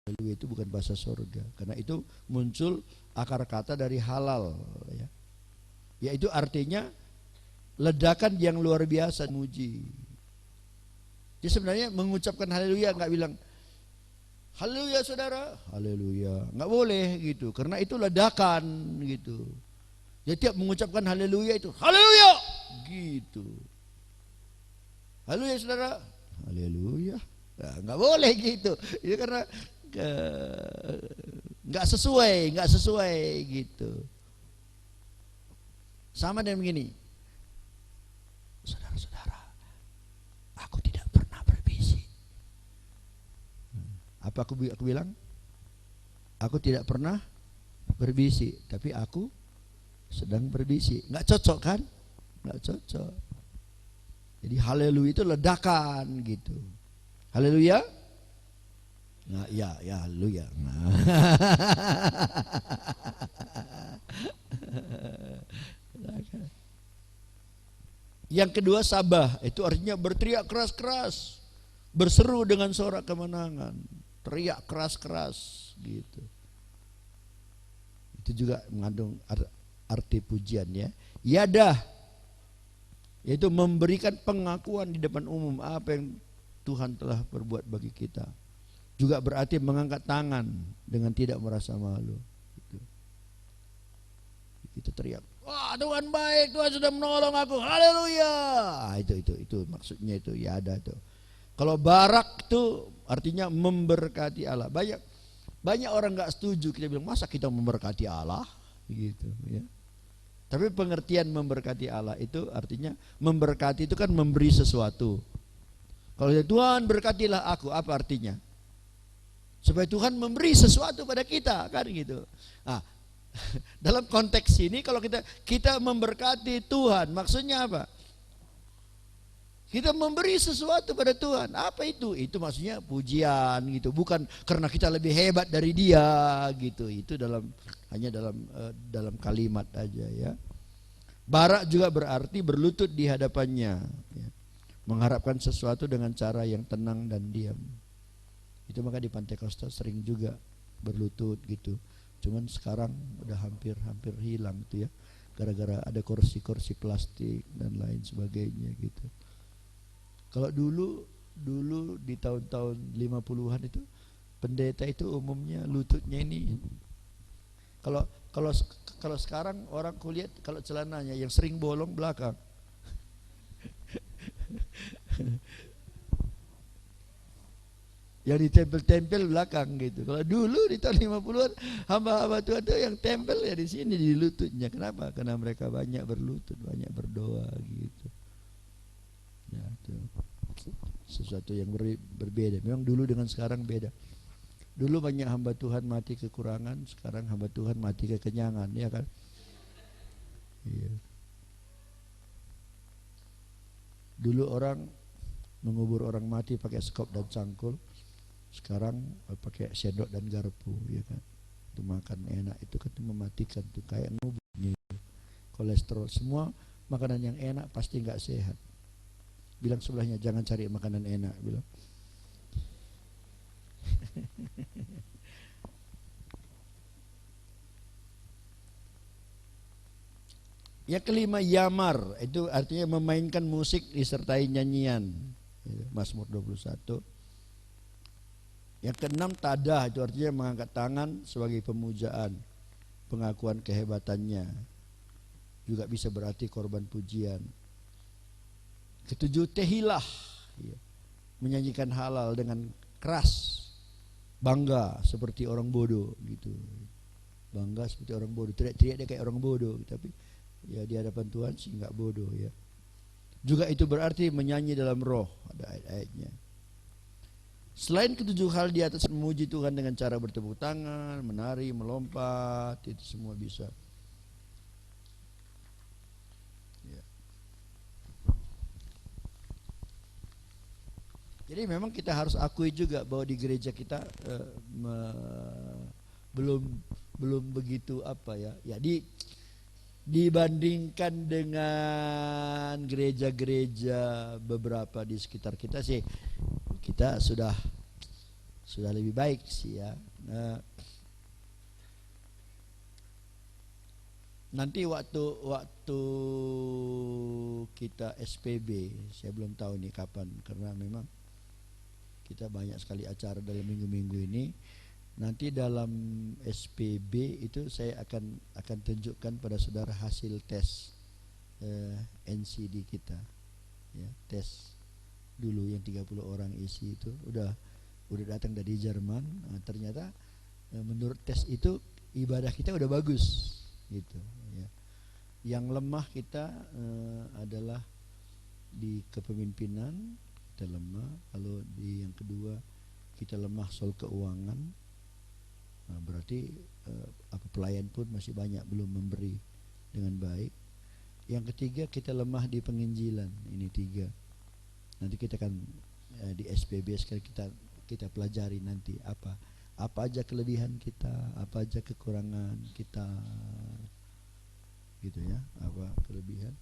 haleluya itu bukan bahasa sorga, karena itu muncul akar kata dari halal ya. Yaitu artinya ledakan yang luar biasa, muji. Jadi sebenarnya mengucapkan haleluya nggak bilang haleluya saudara, haleluya, nggak boleh gitu, karena itu ledakan gitu. Jadi tiap mengucapkan haleluya itu haleluya gitu. Haleluya saudara, haleluya. Nah, nggak boleh gitu. Itu karena nggak sesuai gitu. Sama dengan begini, saudara-saudara, aku tidak pernah berbisik. Apa aku bilang? Aku tidak pernah berbisik, tapi aku sedang berbisik. Nggak cocok kan? Nggak cocok. Jadi haleluya itu ledakan gitu. Haleluya. Nah, ya haleluya. Nah. Yang kedua sabah, itu artinya berteriak keras-keras, berseru dengan sorak kemenangan, teriak keras-keras gitu. Itu juga mengandung arti pujian ya. Yadah, yaitu memberikan pengakuan di depan umum apa yang Tuhan telah perbuat bagi kita. Juga berarti mengangkat tangan dengan tidak merasa malu. Gitu. Kita teriak, wah Tuhan baik, Tuhan sudah menolong aku, haleluya. Itu maksudnya itu ya ada tuh. Kalau barak itu artinya memberkati Allah. Banyak orang nggak setuju, kita bilang masa kita memberkati Allah gitu ya. Tapi pengertian memberkati Allah itu artinya memberkati itu kan memberi sesuatu. Kalau Tuhan berkatilah aku, apa artinya? Supaya Tuhan memberi sesuatu pada kita kan gitu. Nah, dalam konteks ini kalau kita memberkati Tuhan, maksudnya apa? Kita memberi sesuatu pada Tuhan. Apa itu? Itu maksudnya pujian gitu. Bukan karena kita lebih hebat dari Dia gitu. Itu hanya dalam kalimat aja ya. Barak juga berarti berlutut di hadapannya ya. Mengharapkan sesuatu dengan cara yang tenang dan diam. Itu maka di Pantai Kosta sering juga berlutut gitu. Cuman sekarang udah hampir hilang itu ya. Gara-gara ada kursi-kursi plastik dan lain sebagainya gitu. Kalau dulu di tahun-tahun 50-an itu pendeta itu umumnya lututnya ini. Kalau sekarang orang kulihat kalau celananya yang sering bolong belakang. Yang ditempel-tempel belakang gitu. Kalau dulu di tahun 50-an hamba-hamba Tuhan itu yang tempel ya di sini di lututnya. Kenapa? Karena mereka banyak berlutut, banyak berdoa gitu. Ya, itu sesuatu yang berbeda. Memang dulu dengan sekarang beda. Dulu banyak hamba Tuhan mati kekurangan, sekarang hamba Tuhan mati kekenyangan, ya kan? Iya. Dulu orang mengubur orang mati pakai sekop dan cangkul. Sekarang pakai sendok dan garpu, ya kan? Itu makan enak, itu kan mematikan tuh kayak nguburnya itu. Kolesterol, semua makanan yang enak pasti nggak sehat. Bilang sebelahnya jangan cari makanan enak, bilang. Yang kelima yamar, itu artinya memainkan musik disertai nyanyian. Mazmur 21. Yang keenam tadah, itu artinya mengangkat tangan sebagai pemujaan, pengakuan kehebatannya. Juga bisa berarti korban pujian. Ketujuh tehilah, menyanyikan halal dengan keras, bangga seperti orang bodoh gitu. Bangga seperti orang bodoh, teriak-teriak dia kayak orang bodoh, tapi ya di hadapan Tuhan sih nggak bodoh ya. Juga itu berarti menyanyi dalam roh, ada ayat-ayatnya. Selain ketujuh hal di atas, memuji Tuhan dengan cara bertepuk tangan, menari, melompat, itu semua bisa. Ya. Jadi memang kita harus akui juga bahwa di gereja kita belum begitu apa ya. Ya dibandingkan dengan gereja-gereja beberapa di sekitar kita sih, kita sudah lebih baik sih ya. Nah, nanti waktu kita SPB, saya belum tahu nih kapan, karena memang kita banyak sekali acara dalam minggu-minggu ini. Nanti dalam SPB itu saya akan tunjukkan pada saudara hasil tes NCD kita ya, tes dulu yang 30 orang isi itu udah datang dari Jerman. Nah, ternyata menurut tes itu ibadah kita udah bagus gitu ya. Yang lemah kita adalah di kepemimpinan, kita lemah. Lalu yang kedua kita lemah soal keuangan. Nah, berarti pelayan pun masih banyak belum memberi dengan baik. Yang ketiga kita lemah di penginjilan. Ini 3. Nanti kita akan di SPB sekali kita pelajari nanti apa aja kelebihan kita, apa aja kekurangan kita, gitu ya, apa kelebihan.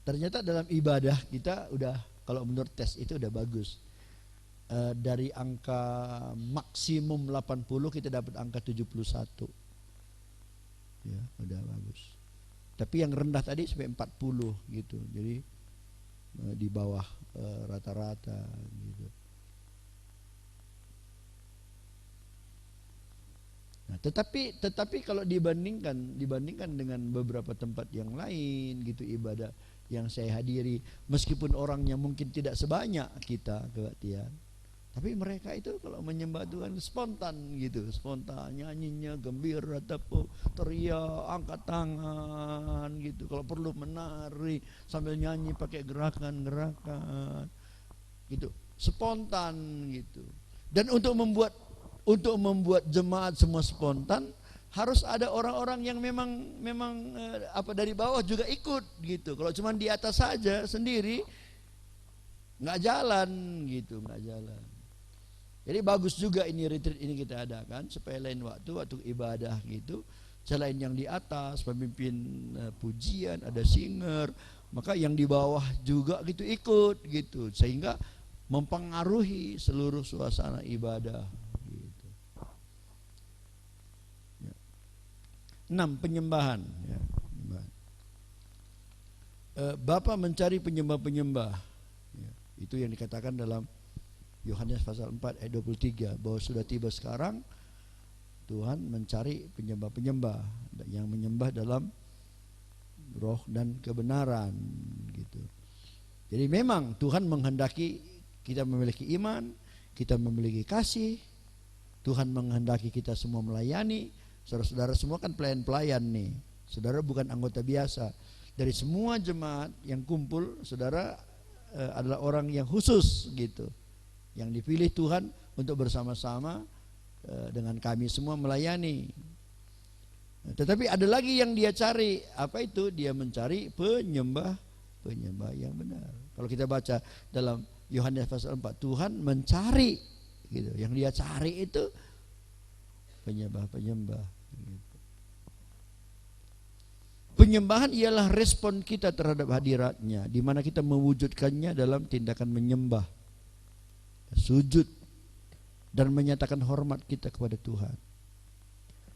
Ternyata dalam ibadah kita udah, kalau menurut tes itu udah bagus. Dari angka maksimum 80 kita dapat angka 71. Ya, udah bagus. Tapi yang rendah tadi sampai 40 gitu. Jadi di bawah rata-rata gitu. Nah, tetapi kalau dibandingkan dengan beberapa tempat yang lain gitu, ibadah yang saya hadiri, meskipun orangnya mungkin tidak sebanyak kita kebaktian, tapi mereka itu kalau menyembah Tuhan spontan gitu, spontan, nyanyinya gembira, tepuk, teriak, angkat tangan gitu. Kalau perlu menari sambil nyanyi pakai gerakan-gerakan gitu, spontan gitu. Dan untuk membuat jemaat semua spontan, harus ada orang-orang yang memang dari bawah juga ikut gitu. Kalau cuma di atas saja sendiri nggak jalan gitu, nggak jalan. Jadi bagus juga ini retreat ini kita adakan supaya lain waktu ibadah gitu, selain yang di atas pemimpin pujian, ada singer, maka yang di bawah juga gitu ikut gitu, sehingga mempengaruhi seluruh suasana ibadah gitu. 6. Penyembahan ya. Bapa mencari penyembah-penyembah ya. Itu yang dikatakan dalam Yohanes pasal 4 ayat 23, bahwa sudah tiba sekarang Tuhan mencari penyembah-penyembah yang menyembah dalam roh dan kebenaran gitu. Jadi memang Tuhan menghendaki kita memiliki iman, kita memiliki kasih. Tuhan menghendaki kita semua melayani. Saudara-saudara semua kan pelayan-pelayan nih. Saudara bukan anggota biasa. Dari semua jemaat yang kumpul, saudara adalah orang yang khusus gitu, yang dipilih Tuhan untuk bersama-sama dengan kami semua melayani. Tetapi ada lagi yang dia cari. Apa itu? Dia mencari penyembah yang benar. Kalau kita baca dalam Yohanes pasal 4, Tuhan mencari gitu. Yang dia cari itu penyembah-penyembah gitu. Penyembahan ialah respon kita terhadap hadiratnya, di mana kita mewujudkannya dalam tindakan menyembah, sujud, dan menyatakan hormat kita kepada Tuhan.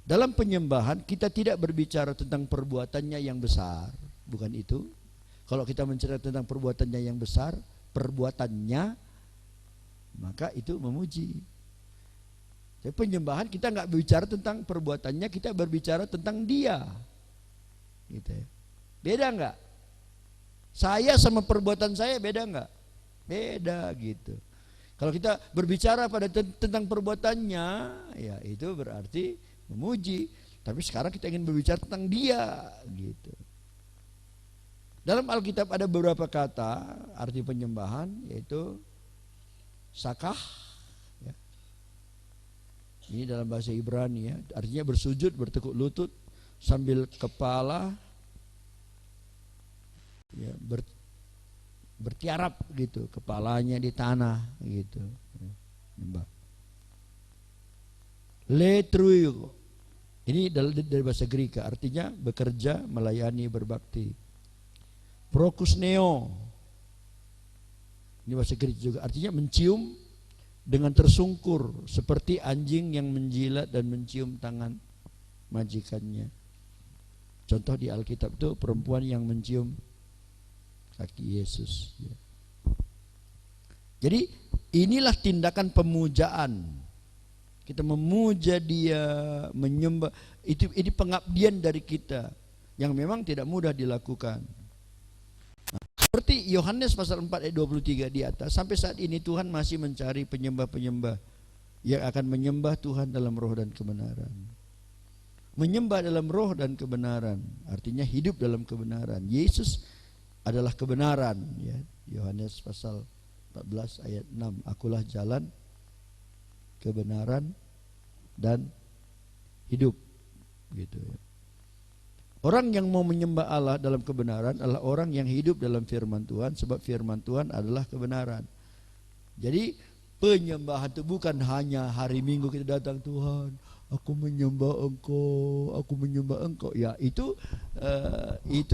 Dalam penyembahan kita tidak berbicara tentang perbuatannya yang besar, bukan itu. Kalau kita menceritakan tentang perbuatannya yang besar, perbuatannya, maka itu memuji. Tapi penyembahan kita nggak berbicara tentang perbuatannya, kita berbicara tentang Dia. Gitu ya. Beda nggak? Saya sama perbuatan saya beda nggak? Beda gitu. Kalau kita berbicara tentang perbuatannya, ya itu berarti memuji. Tapi sekarang kita ingin berbicara tentang Dia gitu. Dalam Alkitab ada beberapa kata arti penyembahan, yaitu sakah ya. Ini dalam bahasa Ibrani ya, artinya bersujud, bertekuk lutut sambil kepala ya, bertiarap gitu, kepalanya di tanah gitu. Nyembah. Letruyo. Ini dari bahasa Greka, artinya bekerja, melayani, berbakti. Prokusneo. Ini bahasa Greka juga, artinya mencium dengan tersungkur seperti anjing yang menjilat dan mencium tangan majikannya. Contoh di Alkitab itu perempuan yang mencium kaki Yesus. Jadi inilah tindakan pemujaan. Kita memuja Dia, menyembah. Ini pengabdian dari kita yang memang tidak mudah dilakukan. Nah, seperti Yohanes pasal 4 ayat 23 di atas, sampai saat ini Tuhan masih mencari penyembah-penyembah yang akan menyembah Tuhan dalam roh dan kebenaran. Menyembah dalam roh dan kebenaran, artinya hidup dalam kebenaran. Yesus adalah kebenaran, ya. Yohanes pasal 14 ayat 6, akulah jalan, kebenaran dan hidup, gitu ya. Orang yang mau menyembah Allah dalam kebenaran adalah orang yang hidup dalam firman Tuhan, sebab firman Tuhan adalah kebenaran. Jadi penyembahan itu bukan hanya hari Minggu kita datang, Tuhan, aku menyembah Engkau, aku menyembah Engkau. Ya, itu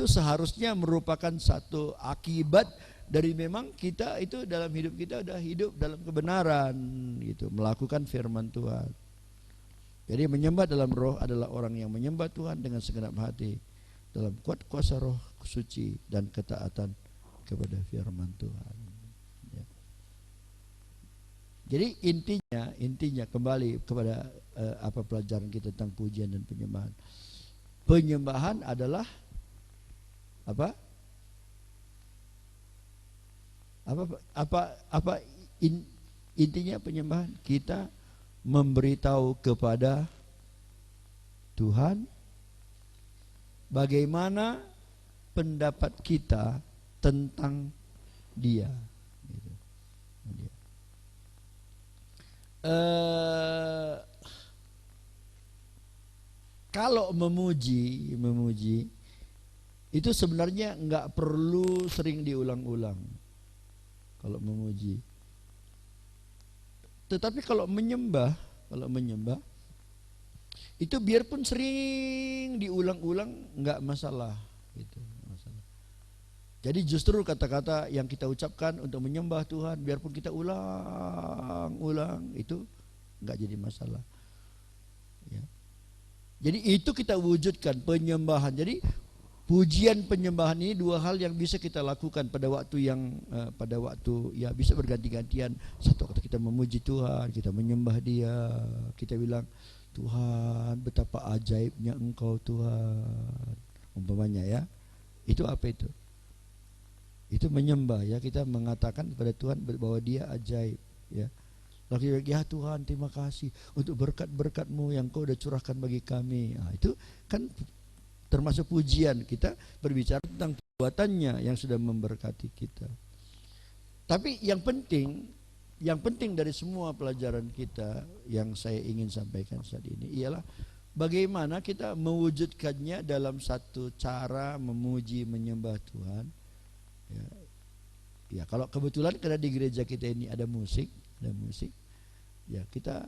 seharusnya merupakan satu akibat dari memang kita itu dalam hidup kita udah hidup dalam kebenaran, gitu, melakukan firman Tuhan. Jadi menyembah dalam roh adalah orang yang menyembah Tuhan dengan segenap hati dalam kuat kuasa roh suci dan ketaatan kepada firman Tuhan. Ya. Jadi intinya kembali kepada apa pelajaran kita tentang pujian dan penyembahan. Penyembahan adalah apa? Intinya penyembahan kita memberitahu kepada Tuhan bagaimana pendapat kita tentang Dia. Gitu. Kalau memuji itu sebenarnya nggak perlu sering diulang-ulang. Kalau memuji. Tetapi kalau menyembah itu biarpun sering diulang-ulang nggak masalah, gitu, masalah. Jadi justru kata-kata yang kita ucapkan untuk menyembah Tuhan biarpun kita ulang-ulang itu nggak jadi masalah. Ya. Jadi itu kita wujudkan penyembahan. Jadi pujian penyembahan ini dua hal yang bisa kita lakukan pada waktu ya bisa berganti-gantian. Satu waktu kita memuji Tuhan, kita menyembah Dia, kita bilang, Tuhan betapa ajaibnya Engkau Tuhan, umpamanya ya. Itu apa itu? Itu menyembah ya, kita mengatakan kepada Tuhan bahwa Dia ajaib ya. Lalu ya Tuhan, terima kasih untuk berkat-berkat-Mu yang Kau udah curahkan bagi kami. Nah, itu kan termasuk pujian, kita berbicara tentang perbuatannya yang sudah memberkati kita. Tapi yang penting dari semua pelajaran kita yang saya ingin sampaikan saat ini ialah bagaimana kita mewujudkannya dalam satu cara memuji menyembah Tuhan. Ya, kalau kebetulan karena di gereja kita ini ada musik, ya kita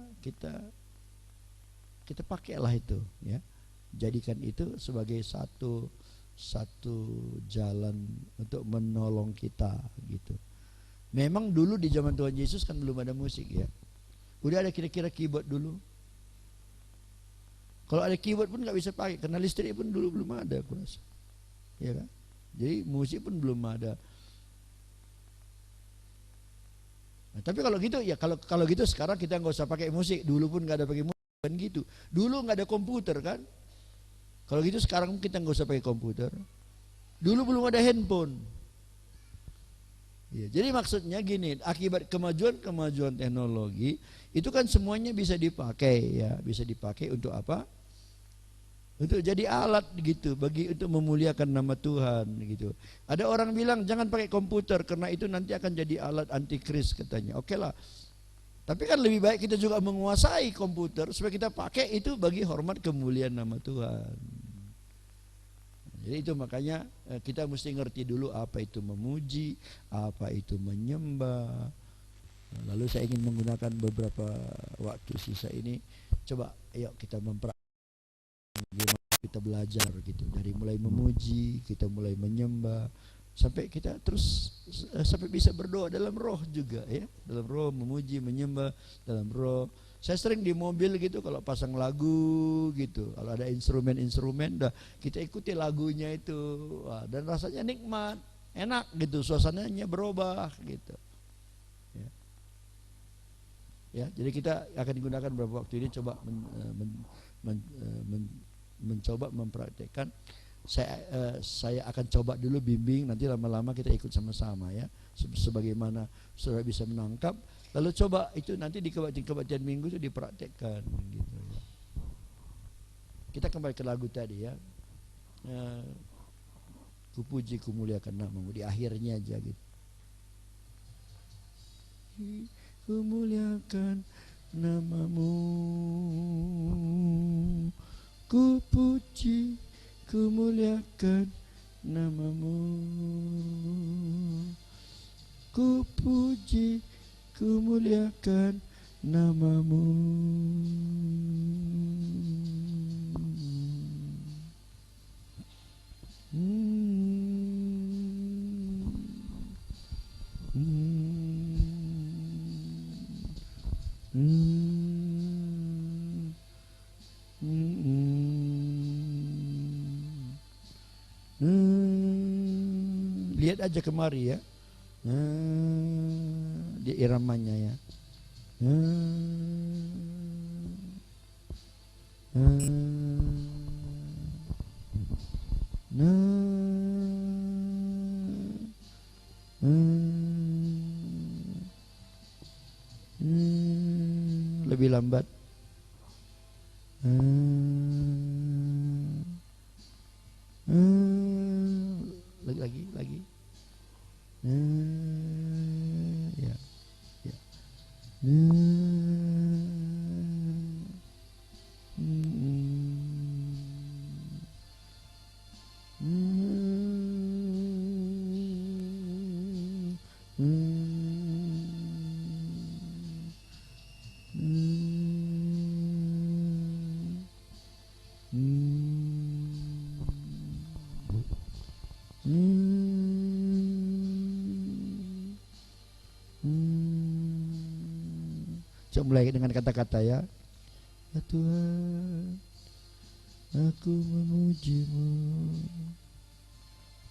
pakailah itu, ya. Jadikan itu sebagai satu jalan untuk menolong kita, gitu. Memang dulu di zaman Tuhan Yesus kan belum ada musik ya. Udah ada kira-kira keyboard dulu. Kalau ada keyboard pun nggak bisa pakai karena listrik pun dulu belum ada, aku rasa. Ya kan? Jadi musik pun belum ada. Nah, tapi kalau gitu ya kalau gitu sekarang kita nggak usah pakai musik. Dulu pun nggak ada pakai musik kan gitu. Dulu nggak ada komputer kan? Kalau gitu sekarang kita nggak usah pakai komputer. Dulu belum ada handphone. Ya, jadi maksudnya gini, akibat kemajuan teknologi itu kan semuanya bisa dipakai ya, bisa dipakai untuk apa? Untuk jadi alat gitu, untuk memuliakan nama Tuhan gitu. Ada orang bilang jangan pakai komputer karena itu nanti akan jadi alat antikris katanya. Oke lah. Tapi kan lebih baik kita juga menguasai komputer supaya kita pakai itu bagi hormat kemuliaan nama Tuhan. Jadi itu makanya kita mesti ngerti dulu apa itu memuji, apa itu menyembah. Lalu saya ingin menggunakan beberapa waktu sisa ini, coba ayo kita bagaimana kita belajar gitu. Dari mulai memuji, kita mulai menyembah, sampai kita terus sampai bisa berdoa dalam roh juga ya, dalam roh memuji menyembah dalam roh. Saya sering di mobil gitu kalau pasang lagu gitu, kalau ada instrumen dah kita ikuti lagunya itu. Wah, dan rasanya nikmat, enak gitu, suasananya berubah gitu ya. Jadi kita akan digunakan beberapa waktu ini coba mencoba mempraktekkan. Saya akan coba dulu bimbing, nanti lama-lama kita ikut sama-sama ya, sebagaimana saudara bisa menangkap. Lalu coba itu nanti di kebaktian minggu itu dipraktekkan gitu ya. Kita kembali ke lagu tadi ya. Ku puji ku muliakan namamu, di akhirnya aja gitu. Ku muliakan namamu, ku puji ku muliakan namamu, ku puji ku muliakan namamu. Lihat aja kemari ya, di iramanya ya. Lebih lambat. Lagi. Ya. Coba mulai dengan kata-kata ya. Ya Tuhan, aku memujimu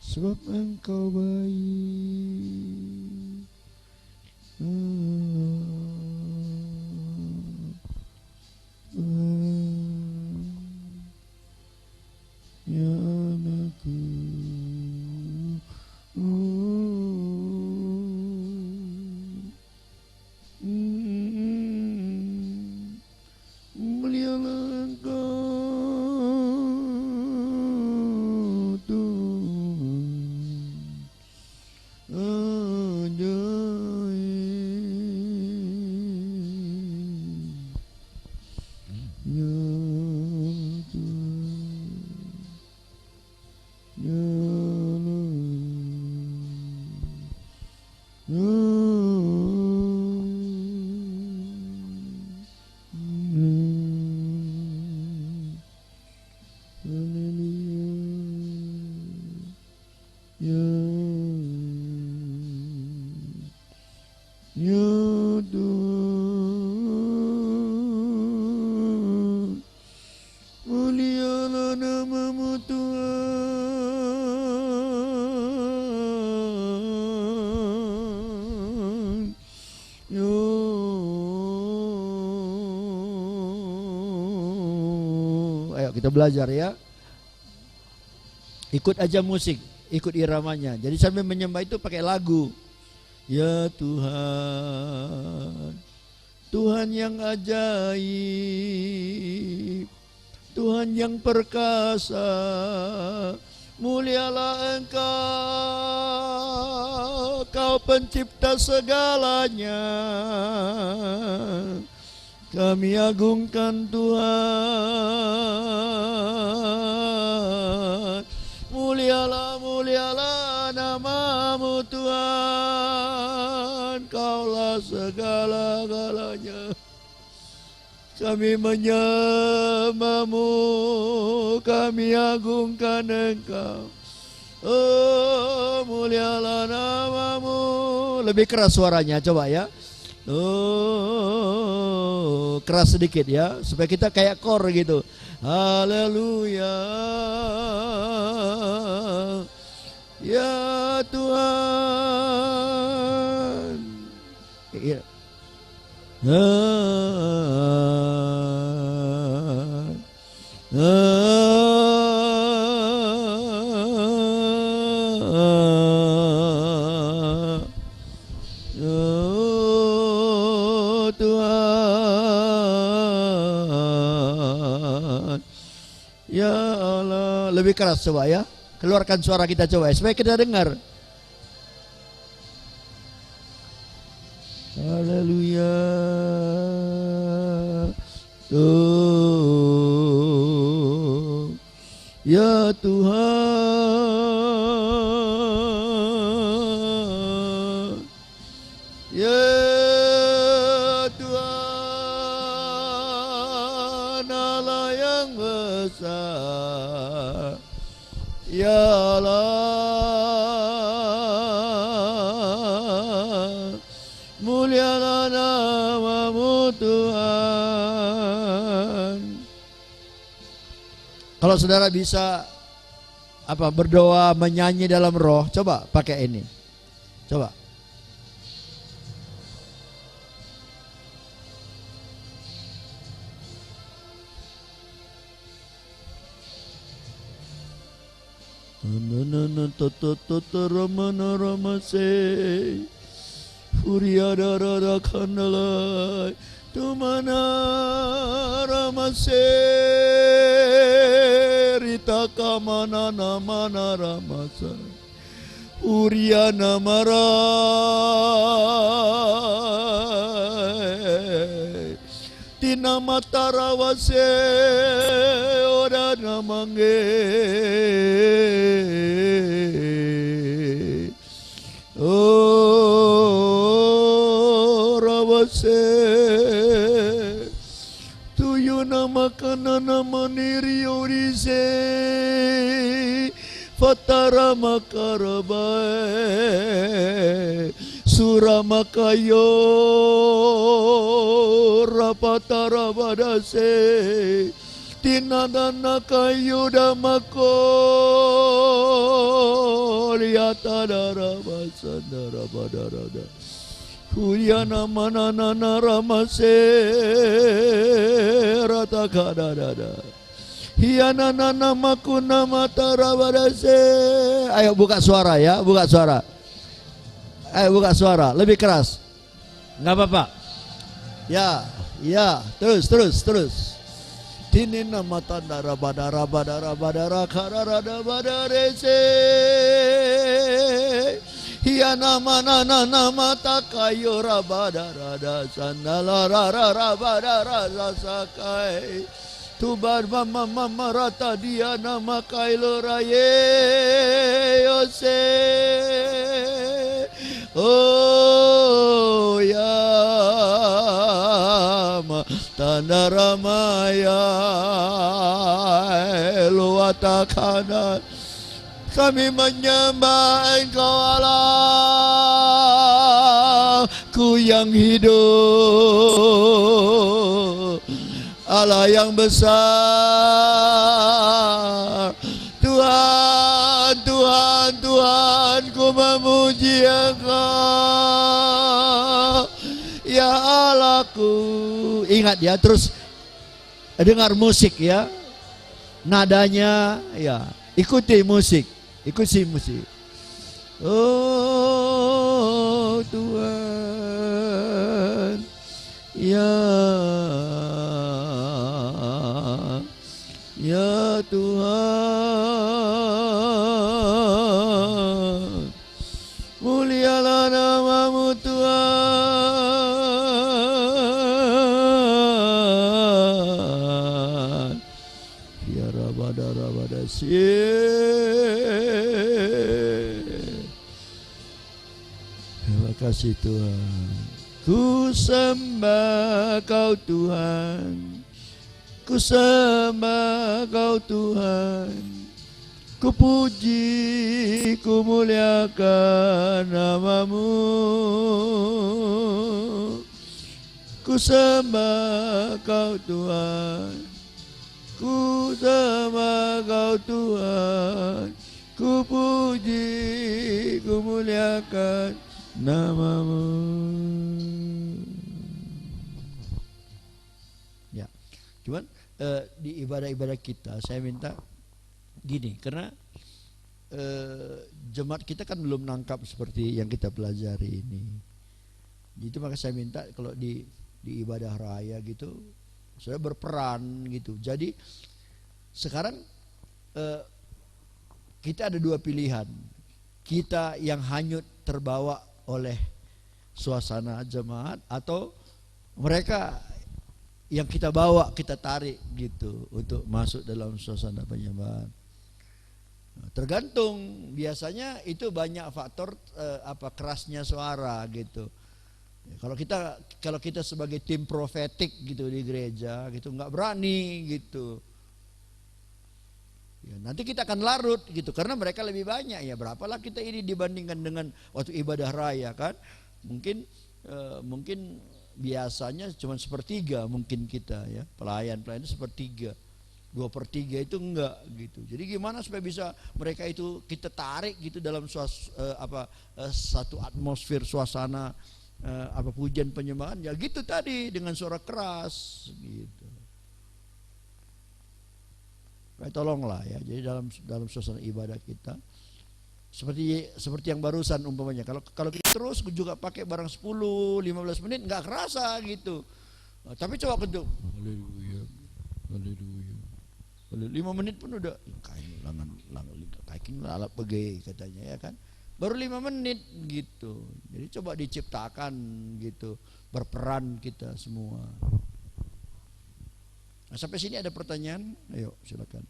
sebab Engkau baik. Ya anakku, mulialah Engkau Tuhan, ajaib. Ya Tuhan, mulialah namamu Tuhan. Ayo kita belajar ya. Ikut aja musik, ikut iramanya. Jadi sambil menyembah itu pakai lagu. Ya Tuhan, Tuhan yang ajaib, Tuhan yang perkasa, mulialah Engkau, Kau pencipta segalanya. Kami agungkan Tuhan, mulialah namamu Tuhan, Kaulah segala-galanya. Kami menyembahmu, kami agungkan Engkau. Oh, mulialah namamu. Lebih keras suaranya, coba ya. Oh, keras sedikit ya, supaya kita kayak kor gitu. Haleluya. Ya Tuhan. Iya. lebih keras coba ya. Keluarkan suara kita coba supaya kita dengar. Haleluya. Oh, ya Tuhan, ya Tuhan Allah yang besar, ya Allah, mulialah nama-Mu Tuhan. Kalau saudara bisa berdoa menyanyi dalam roh, coba pakai ini. Coba. Ramana ramase Furiada rada kandalai Tumana ramase Rita kamana namana ramasa Uriana marai Tina matarawase Ora namange Oh rawase Tuyo nama kana nama niri orise Fatara makarabae Suramakayo Rapatara badase Tinadana kayu damako Liata darabasa darabadarada Kuyana manana ramase Ratakadadada Hiana nana makuna matarabadase. Ayo buka suara ya, buka suara. Ayo buka suara, lebih keras. Nggak apa-apa. Ya, terus. Tini nama tanda badara kararada badarese. Hiana manana nama takayo rabadarada sandala badara sakai. Tubar mama rata dia nama kailo raye yose. Oh ya ma tanda ramaya luatakana kami menyembah Engkau Allah ku yang hidup Allah yang besar Tuhan ku memuji Engkau ya Allahku. Ingat ya, terus dengar musik ya, nadanya ya, ikuti musik. Oh Tuhan ya Tuhan, mulialah nama-Mu Tuhan. Ya rabada terima kasih Tuhan. Ku sembah Kau Tuhan, ku sembah Kau Tuhan, ku puji, ku muliakan nama-Mu. Ku sembah Kau Tuhan, ku sembah Kau Tuhan, ku puji, ku muliakan nama-Mu. Ya, cuman di ibadah-ibadah kita saya minta gini, karena jemaat kita kan belum nangkap seperti yang kita pelajari ini. Itu maka saya minta kalau di ibadah raya gitu, saya berperan gitu. Jadi sekarang kita ada dua pilihan. Kita yang hanyut terbawa oleh suasana jemaat, atau mereka yang kita bawa, kita tarik gitu untuk masuk dalam suasana penyembahan. Tergantung, biasanya itu banyak faktor kerasnya suara gitu. Kalau kita sebagai tim profetik gitu di gereja gitu nggak berani gitu. Ya, nanti kita akan larut gitu karena mereka lebih banyak. Ya berapalah kita ini dibandingkan dengan waktu ibadah raya kan? Mungkin biasanya cuma sepertiga mungkin kita ya, pelayan itu sepertiga, 2/3 itu enggak gitu. Jadi gimana supaya bisa mereka itu kita tarik gitu dalam satu atmosfer suasana pujian penyembahan ya gitu tadi dengan suara keras gitu. Tolonglah ya. Jadi dalam suasana ibadah kita seperti yang barusan umpamanya, kalau kita terus juga pakai barang 10-15 menit nggak kerasa gitu. Tapi coba ketuk haleluya, haleluya, 5 menit pun udah kain alat pegawai katanya ya kan, baru 5 menit gitu. Jadi coba diciptakan gitu, berperan kita semua. Nah, sampai sini ada pertanyaan? Ayo silakan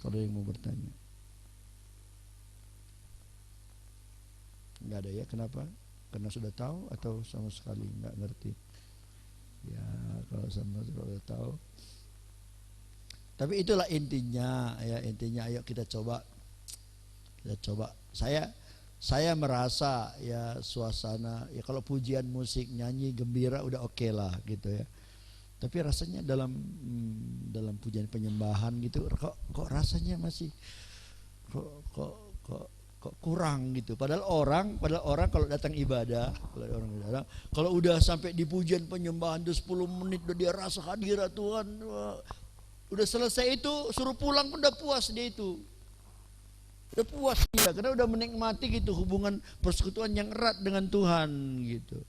kalau yang mau bertanya. Nggak ada ya, kenapa? Karena sudah tahu atau sama sekali nggak ngerti? Ya kalau sama sudah tahu. Tapi itulah intinya ya, intinya ayo kita coba. Saya merasa ya suasana ya kalau pujian musik nyanyi gembira udah oke lah gitu ya. Tapi rasanya dalam pujian penyembahan gitu kok rasanya masih kok kurang gitu. Padahal orang kalau datang ibadah, kalau udah sampai di pujian penyembahan itu 10 menit udah dia rasa hadirat Tuhan, udah selesai itu suruh pulang pun udah puas dia itu. Udah puas dia karena udah menikmati gitu hubungan persekutuan yang erat dengan Tuhan gitu.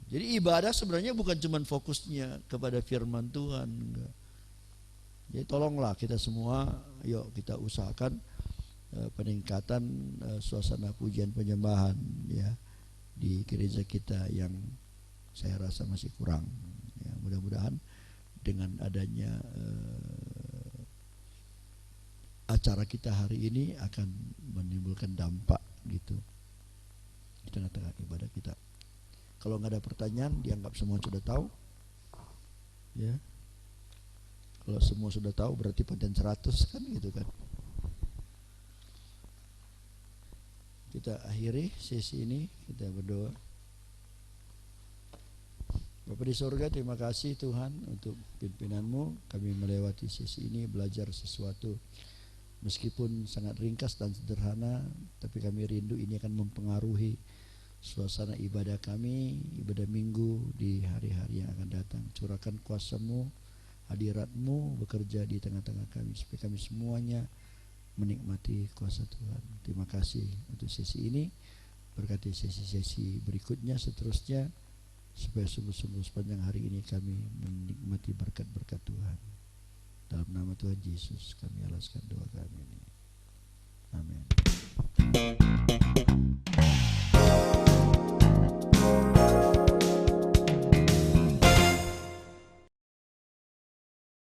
Jadi ibadah sebenarnya bukan cuma fokusnya kepada firman Tuhan, enggak. Jadi tolonglah kita semua, yuk kita usahakan peningkatan suasana pujian penyembahan ya di gereja kita yang saya rasa masih kurang ya. Mudah-mudahan dengan adanya acara kita hari ini akan menimbulkan dampak gitu di tengah-tengah ibadah kita. Kalau nggak ada pertanyaan, dianggap semua sudah tahu ya. Kalau semua sudah tahu berarti paten 100 kan gitu kan. Kita akhiri sesi ini, kita berdoa. Bapa di surga, terima kasih Tuhan untuk pimpinanmu. Kami melewati sesi ini belajar sesuatu meskipun sangat ringkas dan sederhana, tapi kami rindu ini akan mempengaruhi suasana ibadah kami, ibadah minggu di hari-hari yang akan datang. Curahkan kuasa-Mu, hadirat-Mu bekerja di tengah-tengah kami supaya kami semuanya menikmati kuasa Tuhan. Terima kasih untuk sesi ini. Berkati sesi-sesi berikutnya, seterusnya, supaya sungguh-sungguh sepanjang hari ini kami menikmati berkat-berkat Tuhan. Dalam nama Tuhan Yesus kami alaskan doa kami ini. Amin.